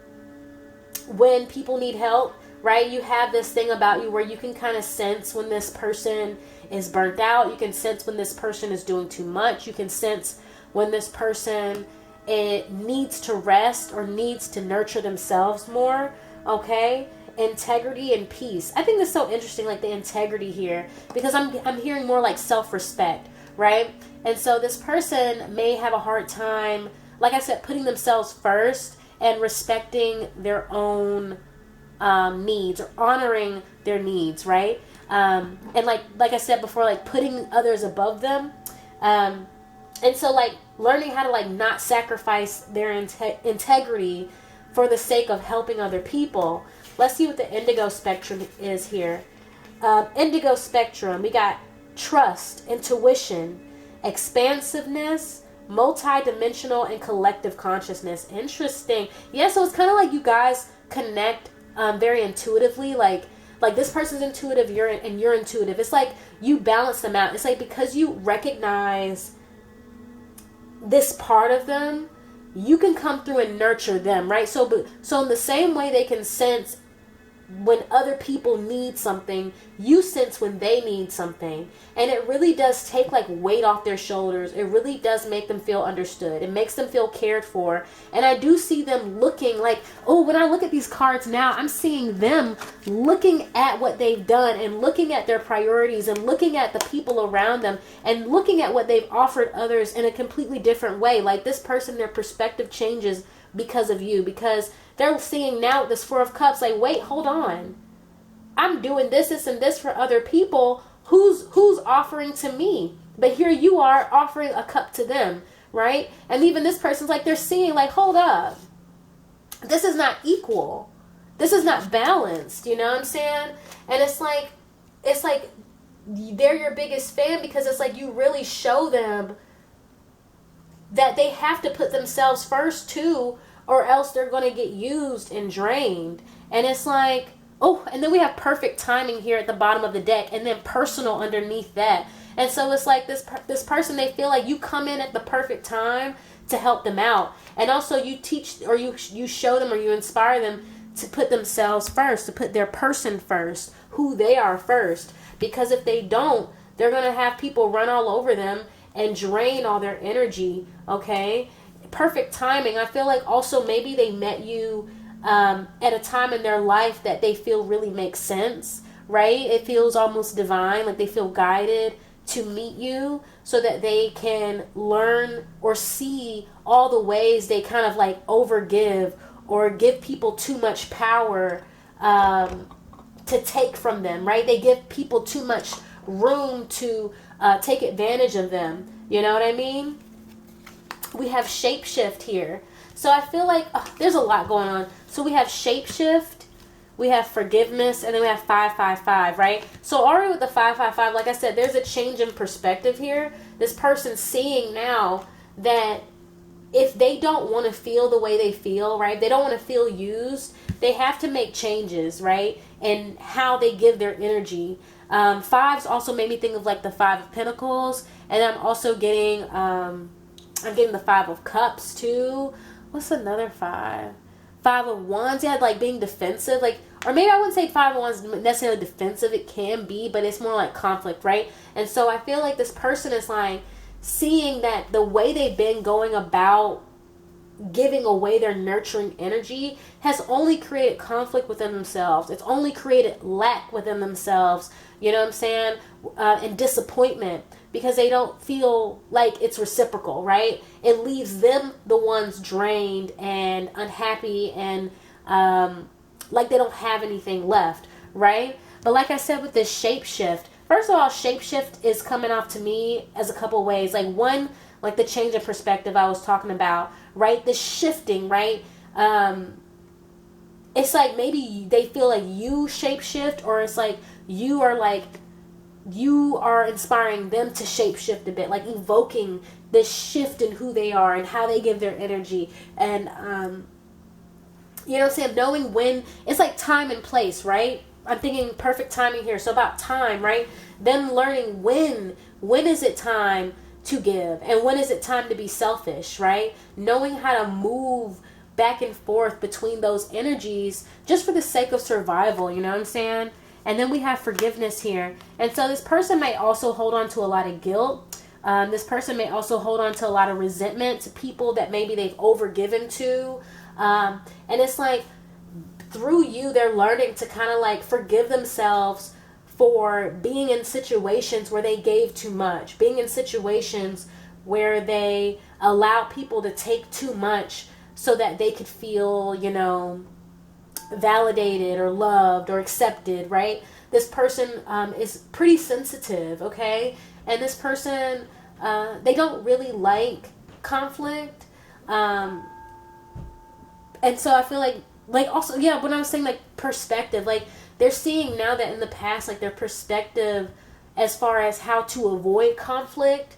when people need help, right? You have this thing about you where you can kind of sense when this person is burnt out. You can sense when this person is doing too much. You can sense when this person needs to rest or needs to nurture themselves more, okay? Integrity and peace. I think that's so interesting, like the integrity here, because I'm hearing more like self-respect, right? And so this person may have a hard time, like I said, putting themselves first and respecting their own needs, or honoring their needs, right? And like I said before, like putting others above them. And so like learning how to like not sacrifice their integrity for the sake of helping other people. Let's see what the indigo spectrum is here. Indigo spectrum, we got trust, intuition, expansiveness, multi-dimensional, and collective consciousness. Interesting. Yeah, so it's kind of like you guys connect very intuitively. Like this person's intuitive, you're intuitive. It's like you balance them out. It's like because you recognize this part of them, you can come through and nurture them, right? So in the same way they can sense when other people need something, you sense when they need something. And it really does take like weight off their shoulders. It really does make them feel understood. It makes them feel cared for. And I do see them looking like, oh, when I look at these cards now, I'm seeing them looking at what they've done and looking at their priorities and looking at the people around them and looking at what they've offered others in a completely different way. Like this person, their perspective changes because of you, because they're seeing now this Four of Cups, like, wait, hold on. I'm doing this, and this for other people. Who's offering to me? But here you are offering a cup to them, right? And even this person's like, they're seeing like, hold up. This is not equal. this is not balanced, you know what I'm saying? And it's like they're your biggest fan because it's like you really show them that they have to put themselves first too, or else they're going to get used and drained. And it's like, oh, and then we have perfect timing here at the bottom of the deck, and then personal underneath that. And so it's like this person, they feel like you come in at the perfect time to help them out. And also you teach, or you show them, or you inspire them to put themselves first, to put their person first, who they are first. Because if they don't, they're going to have people run all over them and drain all their energy, okay? Perfect timing. I feel like also maybe they met you at a time in their life that they feel really makes sense, right? It feels almost divine, like they feel guided to meet you so that they can learn or see all the ways they kind of like overgive or give people too much power to take from them, right? They give people too much room to take advantage of them. You know what I mean? We have shapeshift here. So I feel like there's a lot going on. So we have shapeshift, we have forgiveness, and then we have 555, right? So already with the 555, like I said, there's a change in perspective here. This person's seeing now that if they don't want to feel the way they feel, right? They don't want to feel used. They have to make changes, right? And how they give their energy. Fives also made me think of like the 5 of Pentacles, and I'm also getting the 5 of Cups too. What's another 5? 5 of Wands. Yeah, like being defensive, like, or maybe I wouldn't say 5 of Wands necessarily defensive. It can be, but it's more like conflict, right? And so I feel like this person is like seeing that the way they've been going about giving away their nurturing energy has only created conflict within themselves. It's only created lack within themselves, you know what I'm saying? And disappointment, because they don't feel like it's reciprocal, right? It leaves them the ones drained and unhappy and like they don't have anything left, right? But like I said with this shapeshift, first of all, shapeshift is coming off to me as a couple ways. Like one, like the change of perspective I was talking about, right? The shifting, right? It's like maybe they feel like you shapeshift, or it's like you are inspiring them to shapeshift a bit, like evoking this shift in who they are and how they give their energy. And, you know what I'm saying? Knowing when, it's like time and place, right? I'm thinking perfect timing here. So about time, right? Then learning when is it time to give and when is it time to be selfish, right? Knowing how to move back and forth between those energies just for the sake of survival, you know what I'm saying? And then we have forgiveness here. And so this person may also hold on to a lot of guilt. This person may also hold on to a lot of resentment to people that maybe they've overgiven to. And it's like through you, they're learning to kind of like forgive themselves for being in situations where they gave too much, being in situations where they allow people to take too much so that they could feel, you know, validated or loved or accepted, right? This person is pretty sensitive, okay? And this person, they don't really like conflict. And so I feel like also, yeah, when I was saying like perspective, like they're seeing now that in the past, like their perspective as far as how to avoid conflict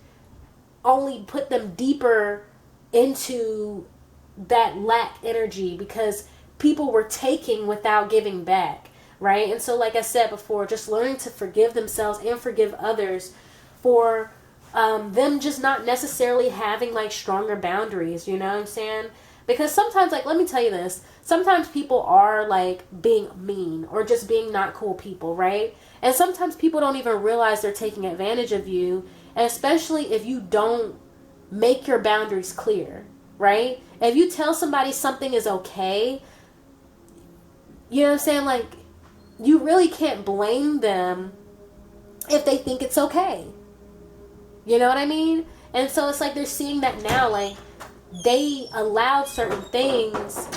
only put them deeper into that lack energy because people were taking without giving back, right? And so like I said before, just learning to forgive themselves and forgive others for them just not necessarily having like stronger boundaries, you know what I'm saying? Because sometimes, like, let me tell you this, sometimes people are like being mean or just being not cool people, right? And sometimes people don't even realize they're taking advantage of you, and especially if you don't make your boundaries clear, right? If you tell somebody something is okay, you know what I'm saying? Like, you really can't blame them if they think it's okay. You know what I mean? And so it's like they're seeing that now, like, they allowed certain things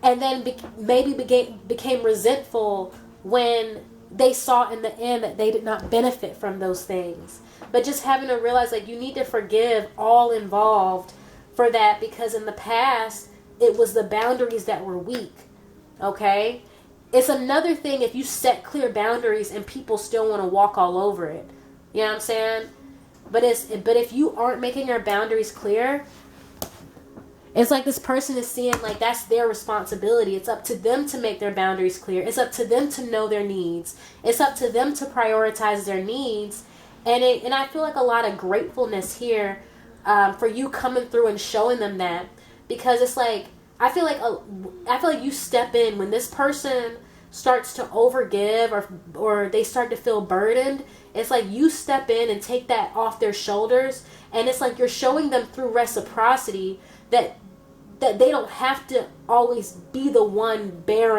and then maybe became resentful when they saw in the end that they did not benefit from those things. But just having to realize, like, you need to forgive all involved for that, because in the past it was the boundaries that were weak, Okay? It's another thing if you set clear boundaries and people still want to walk all over it. You know what I'm saying? But if you aren't making your boundaries clear, it's like this person is seeing like that's their responsibility. It's up to them to make their boundaries clear. It's up to them to know their needs. It's up to them to prioritize their needs. And I feel like a lot of gratefulness here for you coming through and showing them that, because it's like I feel like you step in when this person starts to overgive or they start to feel burdened. It's like you step in and take that off their shoulders, and it's like you're showing them through reciprocity that they don't have to always be the one bear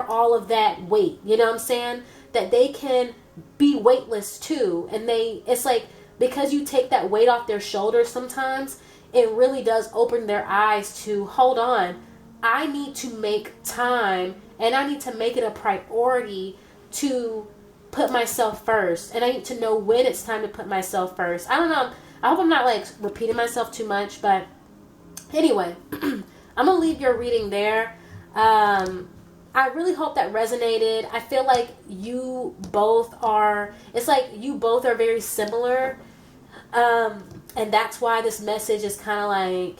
all of that weight. You know what I'm saying? That they can be weightless too. And it's like, because you take that weight off their shoulders sometimes, it really does open their eyes to, hold on, I need to make time and I need to make it a priority to put myself first. And I need to know when it's time to put myself first. I don't know. I hope I'm not like repeating myself too much, but anyway, I'm going to leave your reading there. I really hope that resonated. I feel like you both are very similar. And that's why this message is kind of like,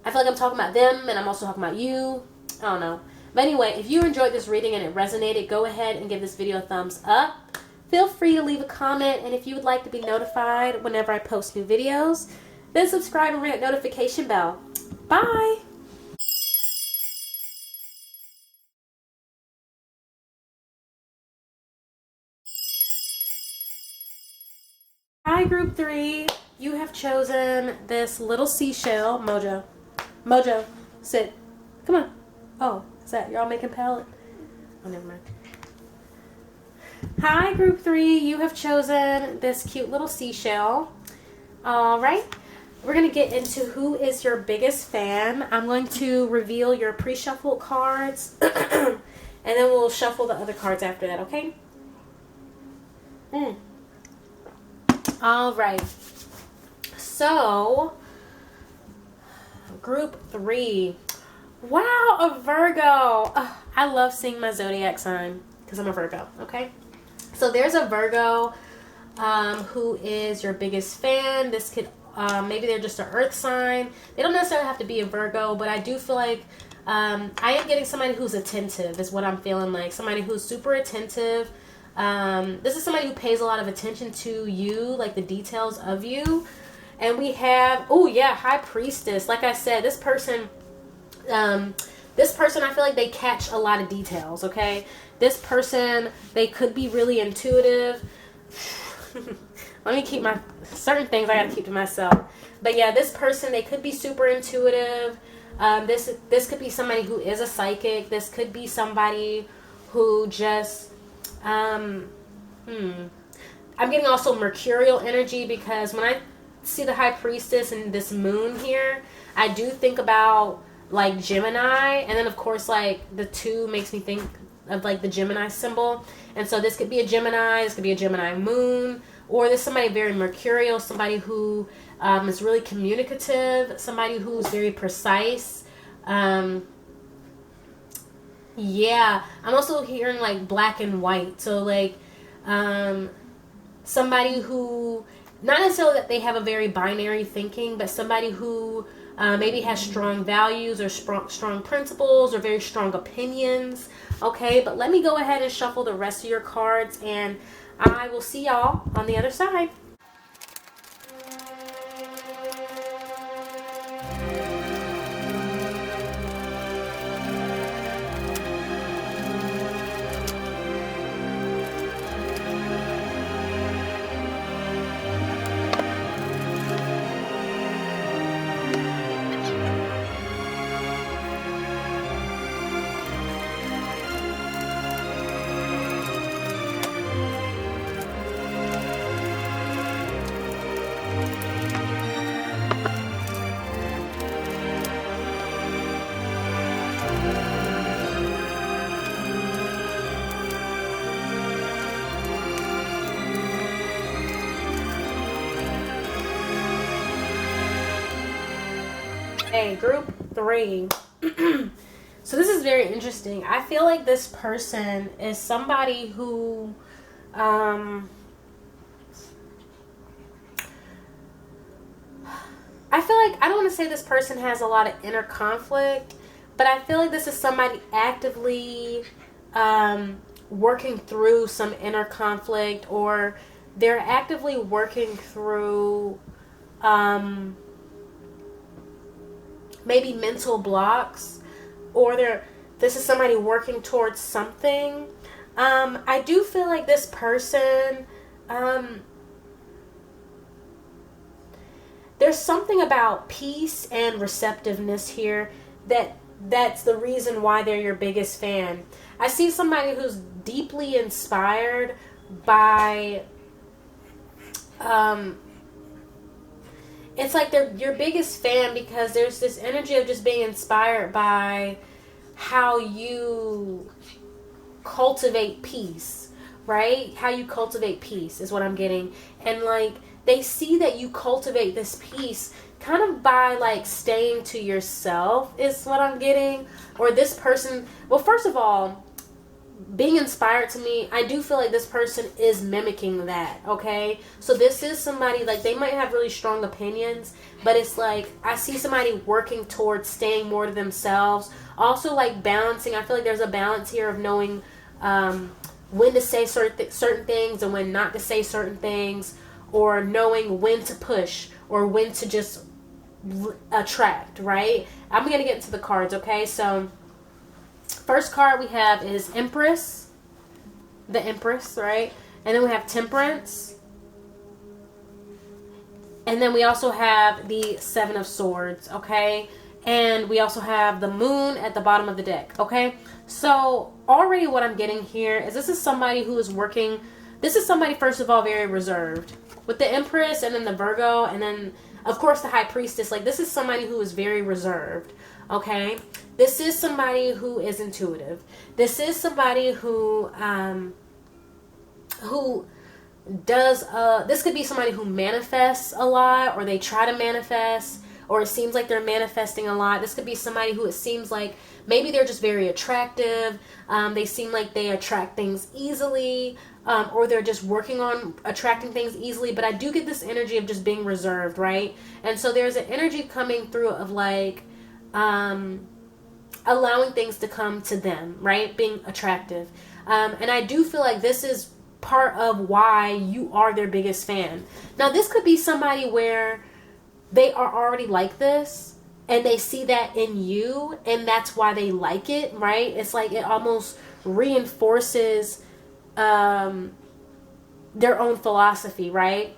I feel like I'm talking about them and I'm also talking about you. I don't know. But anyway, if you enjoyed this reading and it resonated, go ahead and give this video a thumbs up. Feel free to leave a comment, and if you would like to be notified whenever I post new videos, then subscribe and ring that notification bell. Bye! Hi, Group 3. You have chosen this little seashell. Mojo, sit. Come on. Oh, is that y'all making palette? Oh, never mind. Hi, Group 3. You have chosen this cute little seashell. Alright. We're going to get into who is your biggest fan. I'm going to reveal your pre-shuffled cards. And then we'll shuffle the other cards after that, okay? Alright. So, Group 3. Wow, a Virgo. I love seeing my zodiac sign because I'm a Virgo, okay? So there's a Virgo who is your biggest fan. This could, maybe they're just an earth sign. They don't necessarily have to be a Virgo, but I do feel like I am getting somebody who's attentive is what I'm feeling like. Somebody who's super attentive. This is somebody who pays a lot of attention to you, like the details of you. And we have, oh yeah, High Priestess. Like I said, this person I feel like they catch a lot of details, okay? This person, they could be really intuitive. Let me keep certain things I gotta keep to myself. But yeah, this person, they could be super intuitive. This could be somebody who is a psychic. This could be somebody who just, I'm getting also mercurial energy, because when I see the High Priestess and this moon here, I do think about like Gemini, and then of course like the 2 makes me think of like the Gemini symbol. And so this could be a Gemini, this could be a Gemini moon, or there's somebody very mercurial, somebody who is really communicative, somebody who's very precise. Yeah, I'm also hearing like black and white, so like somebody who, not necessarily that they have a very binary thinking, but somebody who maybe has strong values or strong principles or very strong opinions. Okay, but let me go ahead and shuffle the rest of your cards, and I will see y'all on the other side. Hey, Group 3. So this is very interesting. I feel like this person is somebody who, I feel like, I don't want to say this person has a lot of inner conflict, but I feel like this is somebody actively working through some inner conflict, or they're actively working through maybe mental blocks, or this is somebody working towards something. I do feel like this person, there's something about peace and receptiveness here that's the reason why they're your biggest fan. I see somebody who's deeply inspired by, it's like they're your biggest fan because there's this energy of just being inspired by how you cultivate peace, right? How you cultivate peace is what I'm getting. And like, they see that you cultivate this peace kind of by like staying to yourself is what I'm getting. Or this person, well, first of all, being inspired to me, I do feel like this person is mimicking that, okay? So this is somebody, like, they might have really strong opinions, but it's like, I see somebody working towards staying more to themselves. Also, like, balancing. I feel like there's a balance here of knowing when to say certain things and when not to say certain things, or knowing when to push or when to just attract, right? I'm going to get into the cards, okay? So first card we have is Empress, the Empress, right? And then we have Temperance. And then we also have the Seven of Swords, okay? And we also have the Moon at the bottom of the deck, okay? So already what I'm getting here is this is somebody who is working, this is somebody, first of all, very reserved. With the Empress and then the Virgo and then, of course, the High Priestess, like, this is somebody who is very reserved, okay? This is somebody who is intuitive. This is somebody who does, this could be somebody who manifests a lot, or they try to manifest, or it seems like they're manifesting a lot. This could be somebody who it seems like maybe they're just very attractive. They seem like they attract things easily, or they're just working on attracting things easily. But I do get this energy of just being reserved, right? And so there's an energy coming through of like allowing things to come to them, right? Being attractive. And I do feel like this is part of why you are their biggest fan. Now, this could be somebody where they are already like this and they see that in you, and that's why they like it, right? It's like it almost reinforces their own philosophy, right?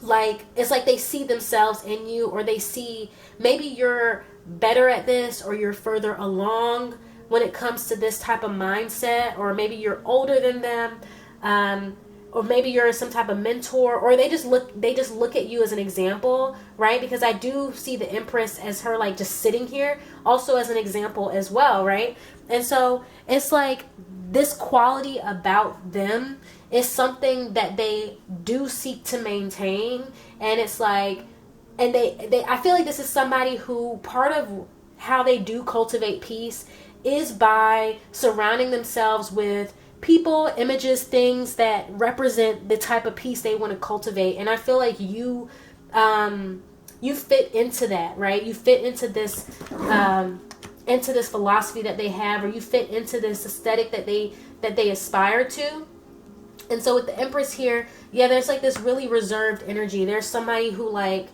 Like, it's like they see themselves in you, or they see maybe you're better at this, or you're further along when it comes to this type of mindset, or maybe you're older than them, or maybe you're some type of mentor, or they just look at you as an example, right? Because I do see the Empress as her like just sitting here also as an example as well, right? And so it's like this quality about them is something that they do seek to maintain. And it's like, and they I feel like this is somebody who, part of how they do cultivate peace is by surrounding themselves with people, images, things that represent the type of peace they want to cultivate. And I feel like you fit into that, right? You fit into this philosophy that they have, or you fit into this aesthetic that they aspire to. And so with the Empress here, yeah, there's like this really reserved energy. There's somebody who like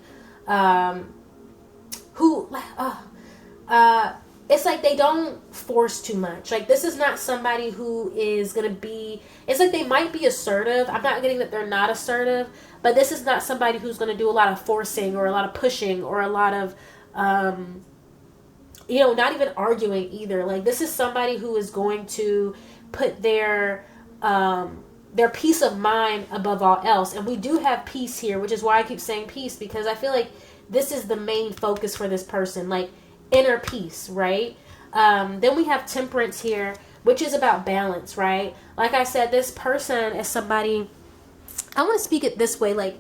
it's like they don't force too much. Like, this is not somebody who is going to be, it's like they might be assertive. I'm not getting that they're not assertive, but this is not somebody who's going to do a lot of forcing or a lot of pushing or a lot of, not even arguing either. Like, this is somebody who is going to put their peace of mind above all else. And we do have peace here, which is why I keep saying peace, because I feel like this is the main focus for this person. Like, inner peace, right? Then we have Temperance here, which is about balance, right? Like I said, this person is somebody, I want to speak it this way, like,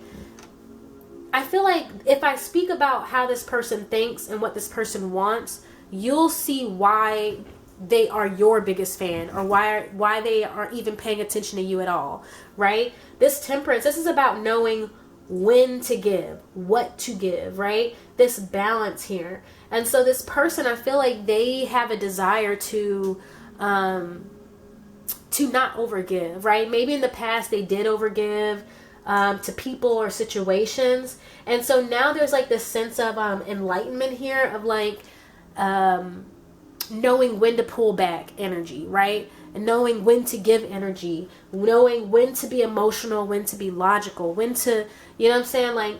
I feel like if I speak about how this person thinks and what this person wants, you'll see why they are your biggest fan, or why they are even paying attention to you at all, right? This Temperance, this is about knowing when to give, what to give, right? This balance here. And so this person, I feel like they have a desire to not overgive, right? Maybe in the past they did overgive to people or situations. And so now there's like this sense of enlightenment here, of like knowing when to pull back energy, right? And knowing when to give energy, knowing when to be emotional, when to be logical, when to, you know what I'm saying? Like,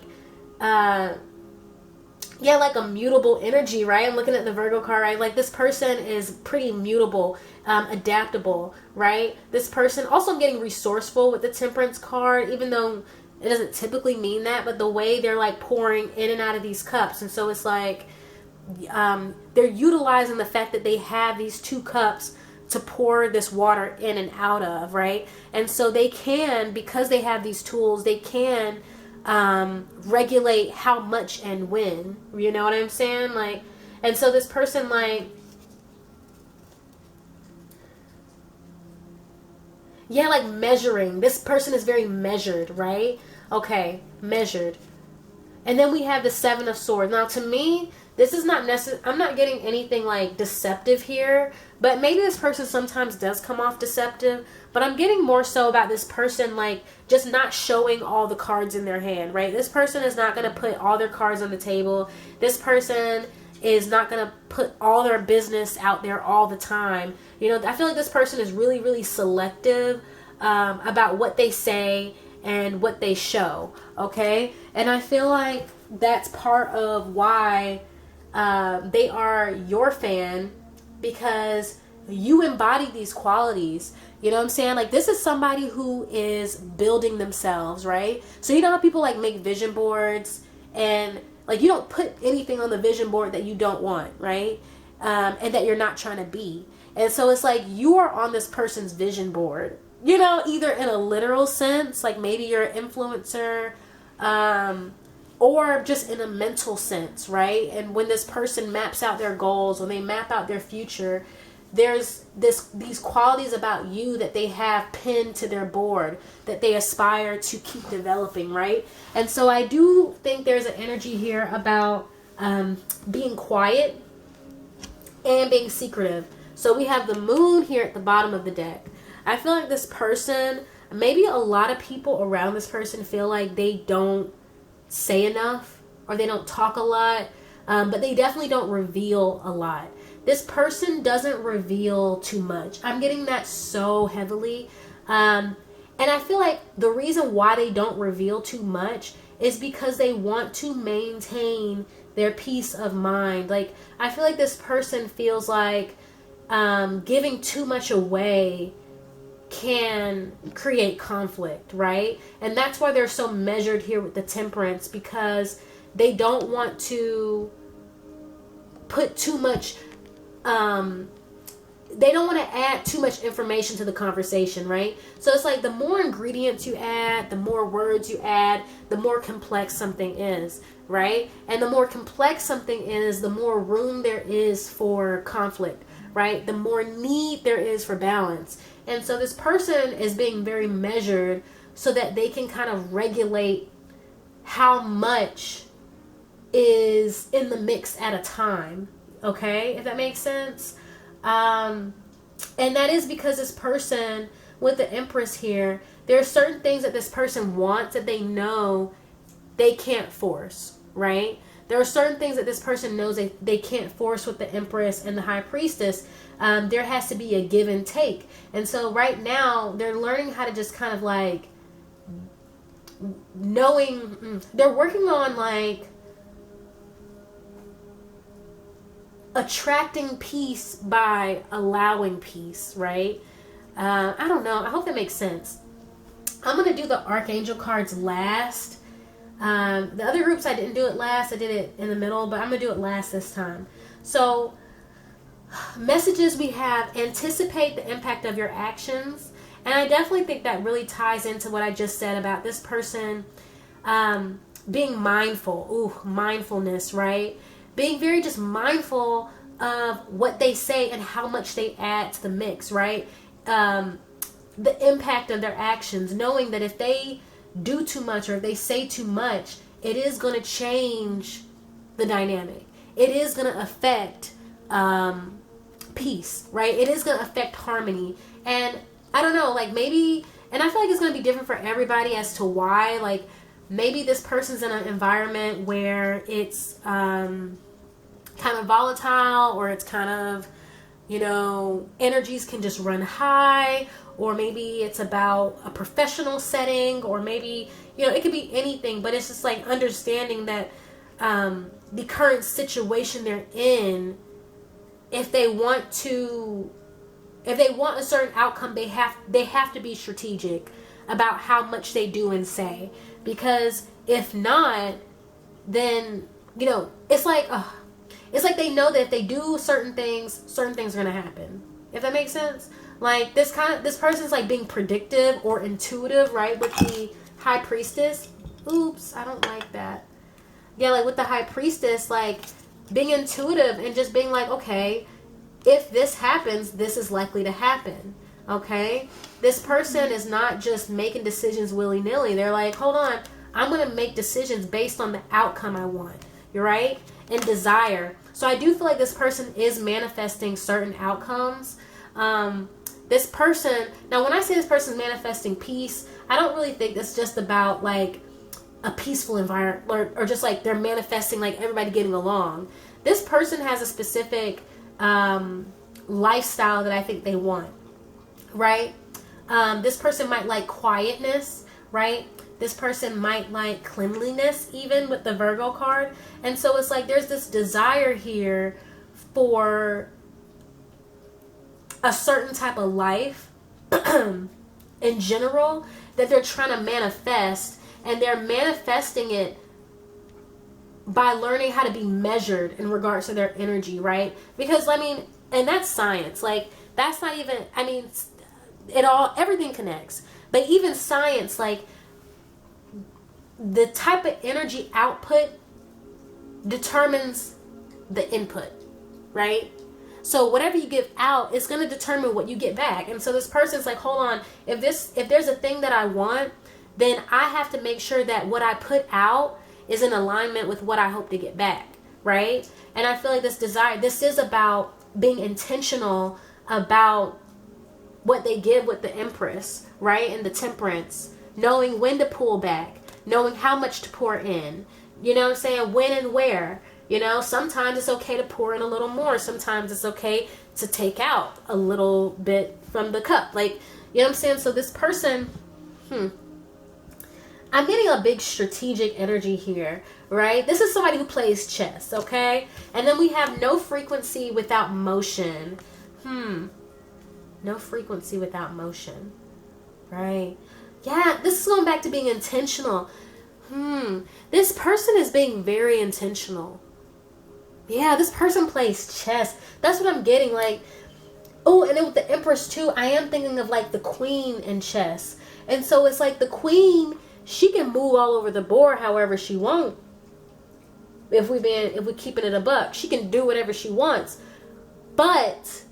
yeah, like a mutable energy, right? I'm looking at the Virgo card, right? Like this person is pretty mutable, adaptable, right? This person, also I'm getting resourceful with the Temperance card, even though it doesn't typically mean that, but the way they're like pouring in and out of these cups. And so it's like, they're utilizing the fact that they have these 2 cups to pour this water in and out of, right? And so they can, because they have these tools, they can regulate how much and when, you know what I'm saying? Like, and so this person, like, yeah, like measuring. This person is very measured, right? Okay, measured. And then we have the 7 of Swords. Now, to me, this is not necessary. I'm not getting anything like deceptive here, but maybe this person sometimes does come off deceptive. But I'm getting more so about this person like just not showing all the cards in their hand, right? This person is not going to put all their cards on the table. This person is not going to put all their business out there all the time. You know, I feel like this person is really, really selective about what they say and what they show, okay? And I feel like that's part of why they are your fan, because you embody these qualities. You know what I'm saying? Like, this is somebody who is building themselves, right? So you know how people like make vision boards, and like you don't put anything on the vision board that you don't want, right? And that you're not trying to be. And so it's like you are on this person's vision board, you know, either in a literal sense, like maybe you're an influencer, or just in a mental sense, right? And when this person maps out their goals, when they map out their future, there's these qualities about you that they have pinned to their board that they aspire to keep developing, right? And so I do think there's an energy here about being quiet and being secretive. So we have the Moon here at the bottom of the deck. I feel like this person, maybe a lot of people around this person feel like they don't say enough, or they don't talk a lot, but they definitely don't reveal a lot. This person doesn't reveal too much. I'm getting that so heavily. And I feel like the reason why they don't reveal too much is because they want to maintain their peace of mind. Like, I feel like this person feels like giving too much away can create conflict, right? And that's why they're so measured here with the Temperance, because they don't want to put too much they don't want to add too much information to the conversation, right? So it's like the more ingredients you add, the more words you add, the more complex something is, right? And the more complex something is, the more room there is for conflict, right? The more need there is for balance. And so this person is being very measured so that they can kind of regulate how much is in the mix at a time, okay? If that makes sense. And that is because this person with the Empress here, there are certain things that this person wants that they know they can't force, right? There are certain things that this person knows they can't force with the Empress and the High Priestess. There has to be a give and take. And so right now they're learning how to just kind of like they're working on like attracting peace by allowing peace, right? I don't know. I hope that makes sense. I'm going to do the Archangel cards last. The other groups I didn't do it last. I did it in the middle, but I'm going to do it last this time. So messages we have: anticipate the impact of your actions. And I definitely think that really ties into what I just said about this person being mindful. Ooh, mindfulness, right? Being very just mindful of what they say and how much they add to the mix, right? The impact of their actions, knowing that if they do too much or if they say too much, it is going to change the dynamic. It is going to affect peace, right? It is going to affect harmony. And I don't know, like maybe, and I feel like it's going to be different for everybody as to why. Like maybe this person's in an environment where it's kind of volatile, or it's kind of, you know, energies can just run high, or maybe it's about a professional setting, or maybe, you know, it could be anything, but it's just like understanding that the current situation they're in, if they want a certain outcome, they have to be strategic about how much they do and say, because if not, then, you know, it's like they know that if they do certain things are going to happen. If that makes sense. Like this person's like being predictive or intuitive, right? With the High Priestess. Oops, I don't like that. Yeah, like with the High Priestess, like being intuitive and just being like, okay, if this happens, this is likely to happen. Okay? This person is not just making decisions willy-nilly. They're like, hold on, I'm going to make decisions based on the outcome I want. You're right? And desire. So I do feel like this person is manifesting certain outcomes. This person, now when I say this person is manifesting peace, I don't really think that's just about like a peaceful environment, or just like they're manifesting like everybody getting along. This person has a specific lifestyle that I think they want, right? This person might like quietness, right? This person might like cleanliness, even with the Virgo card. And so it's like there's this desire here for a certain type of life in general that they're trying to manifest, and they're manifesting it by learning how to be measured in regards to their energy, right? Because I mean, and that's science. Like that's not even, I mean, everything connects. But even science, like the type of energy output determines the input, right? So whatever you give out is going to determine what you get back. And so this person's like, hold on, if there's a thing that I want, then I have to make sure that what I put out is in alignment with what I hope to get back, right? And I feel like this is about being intentional about what they give with the Empress, right? And the Temperance, knowing when to pull back, knowing how much to pour in, you know what I'm saying? When and where. You know, sometimes it's okay to pour in a little more. Sometimes it's okay to take out a little bit from the cup. Like, you know what I'm saying? So this person, I'm getting a big strategic energy here, right? This is somebody who plays chess, okay? And then we have no frequency without motion. No frequency without motion, right? Yeah, this is going back to being intentional. This person is being very intentional. Yeah, this person plays chess. That's what I'm getting. Like, oh, and then with the Empress too, I am thinking of like the Queen in chess. And so it's like the Queen, she can move all over the board however she wants. If we're keeping it a buck, she can do whatever she wants. But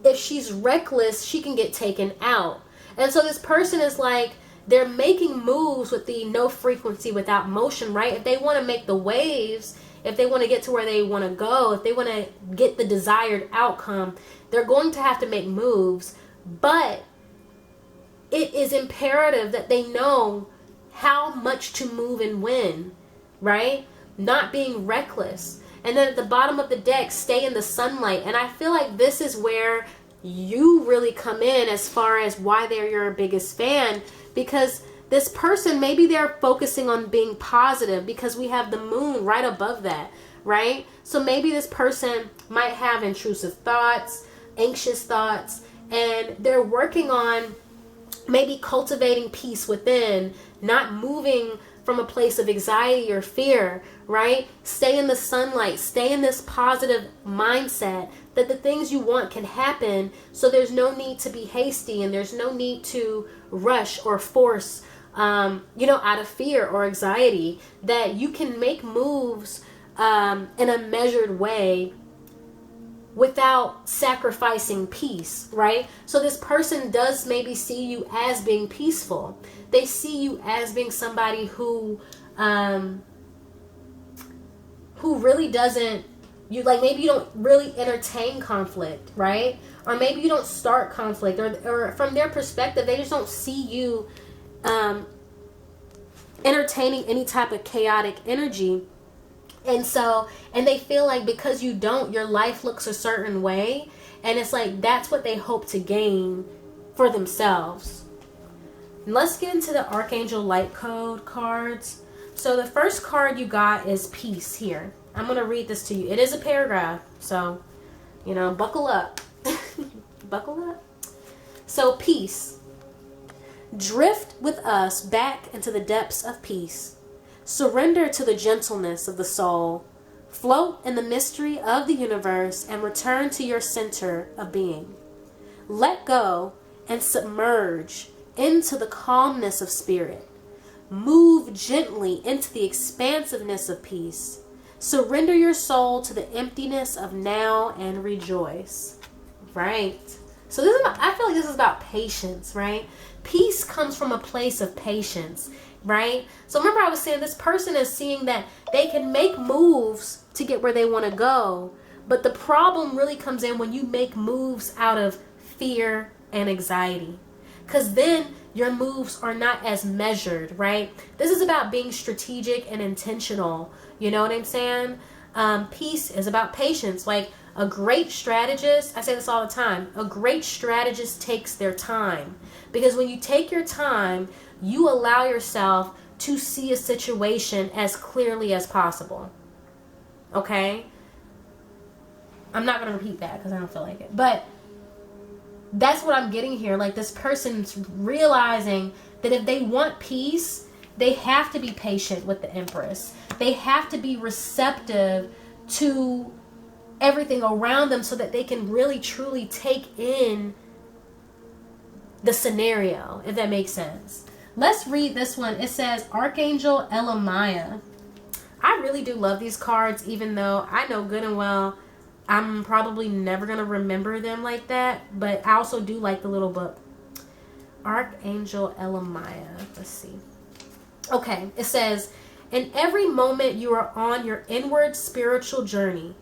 if she's reckless, she can get taken out. And so this person is like, they're making moves with the no frequency without motion, right? If they want to make the waves, if they want to get to where they want to go, if they want to get the desired outcome, they're going to have to make moves. But it is imperative that they know how much to move and when, right? Not being reckless. And then at the bottom of the deck, stay in the sunlight. And I feel like this is where you really come in as far as why they're your biggest fan. Because this person, maybe they're focusing on being positive because we have the moon right above that, right? So maybe this person might have intrusive thoughts, anxious thoughts, and they're working on maybe cultivating peace within, not moving from a place of anxiety or fear, right? Stay in the sunlight, stay in this positive mindset that the things you want can happen. So there's no need to be hasty, and there's no need to rush or force, out of fear or anxiety, that you can make moves in a measured way without sacrificing peace, right? So this person does maybe see you as being peaceful. They see you as being somebody who really doesn't, you like, maybe you don't really entertain conflict, right? Or maybe you don't start conflict, or from their perspective, they just don't see you entertaining any type of chaotic energy. And they feel like because you don't, your life looks a certain way. And it's like, that's what they hope to gain for themselves. Let's get into the Archangel Light Code cards. So the first card you got is Peace here. I'm going to read this to you. It is a paragraph. So, buckle up. Buckle up. So Peace. Drift with us back into the depths of peace. Surrender to the gentleness of the soul. Float in the mystery of the universe and return to your center of being. Let go and submerge into the calmness of spirit. Move gently into the expansiveness of peace. Surrender your soul to the emptiness of now and rejoice. Right. So I feel like this is about patience, right? Peace comes from a place of patience, right? So remember I was saying this person is seeing that they can make moves to get where they want to go. But the problem really comes in when you make moves out of fear and anxiety. Because then your moves are not as measured, right? This is about being strategic and intentional. You know what I'm saying? Peace is about patience. Like a great strategist, I say this all the time, a great strategist takes their time. Because when you take your time, you allow yourself to see a situation as clearly as possible. Okay? I'm not going to repeat that because I don't feel like it. But that's what I'm getting here. Like this person's realizing that if they want peace, they have to be patient with the Empress. They have to be receptive to everything around them so that they can really truly take in the scenario, if that makes sense. Let's read this one. It says Archangel Elamaya. I really do love these cards, even though I know good and well I'm probably never going to remember them like that. But I also do like the little book. Archangel Elamaya. Let's see. Okay. It says, in every moment you are on your inward spiritual journey.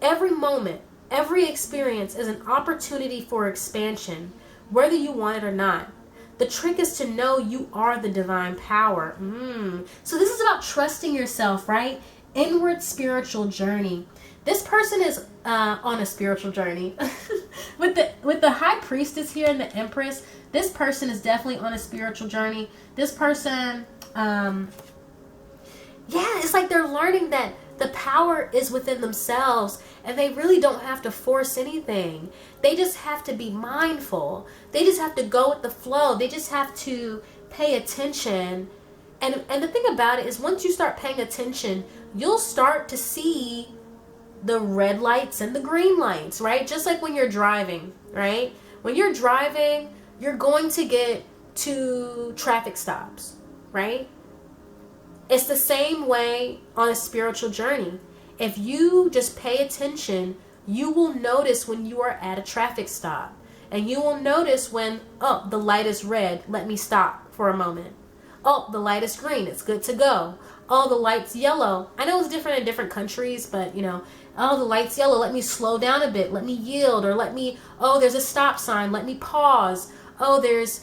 Every moment, every experience is an opportunity for expansion, whether you want it or not. The trick is to know you are the divine power. So this is about trusting yourself, right? Inward spiritual journey. This person is on a spiritual journey. with the High Priestess here and the Empress, this person is definitely on a spiritual journey. This person, it's like they're learning that the power is within themselves and they really don't have to force anything. They just have to be mindful. They just have to go with the flow. They just have to pay attention. And the thing about it is once you start paying attention, you'll start to see the red lights and the green lights, right? Just like when you're driving, right? When you're driving, you're going to get to traffic stops, right? It's the same way on a spiritual journey. If you just pay attention, you will notice when you are at a traffic stop. And you will notice when, oh, the light is red, let me stop for a moment. Oh, the light is green, it's good to go. Oh, the light's yellow. I know it's different in different countries, but oh, the light's yellow, let me slow down a bit, let me yield, or oh, there's a stop sign, let me pause. Oh, there's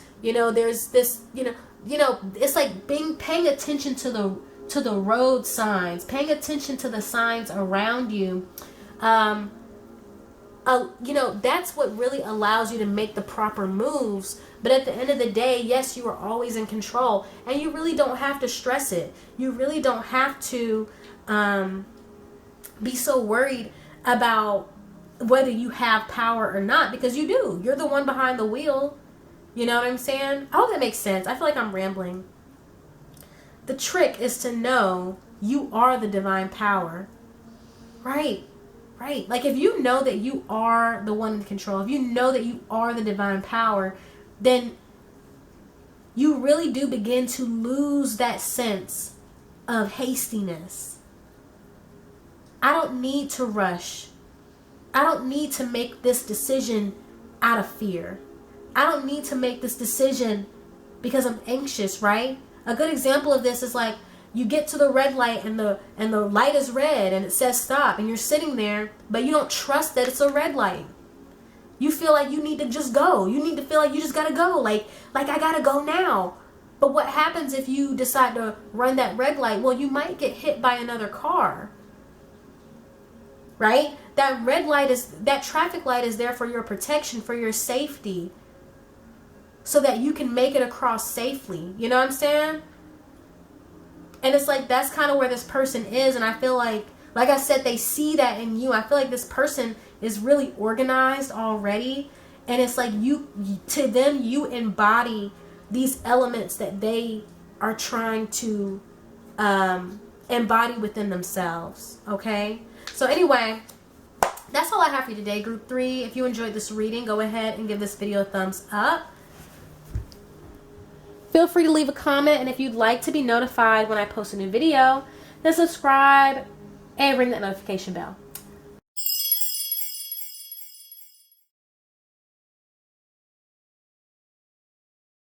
this, it's like paying attention to the road signs, paying attention to the signs around you. That's what really allows you to make the proper moves. But at the end of the day, yes, you are always in control, and you really don't have to stress it. You really don't have to be so worried about whether you have power or not, because you do. You're the one behind the wheel. You know what I'm saying? I hope that makes sense. I feel like I'm rambling. The trick is to know you are the divine power. Right. Like if you know that you are the one in control, if you know that you are the divine power, then you really do begin to lose that sense of hastiness. I don't need to rush. I don't need to make this decision out of fear. I don't need to make this decision because I'm anxious, right? A good example of this is like you get to the red light and the light is red and it says stop and you're sitting there, but you don't trust that it's a red light. You feel like you need to just go. You need to feel like you just gotta go. Like I gotta go now. But what happens if you decide to run that red light? Well, you might get hit by another car. Right? That traffic light is there for your protection, for your safety. So that you can make it across safely. You know what I'm saying? And it's like, that's kind of where this person is. And I feel like I said, they see that in you. I feel like this person is really organized already. And it's like to them, you embody these elements that they are trying to embody within themselves. Okay? So anyway, that's all I have for you today, Group 3. If you enjoyed this reading, go ahead and give this video a thumbs up. Feel free to leave a comment, and if you'd like to be notified when I post a new video, then subscribe and ring that notification bell.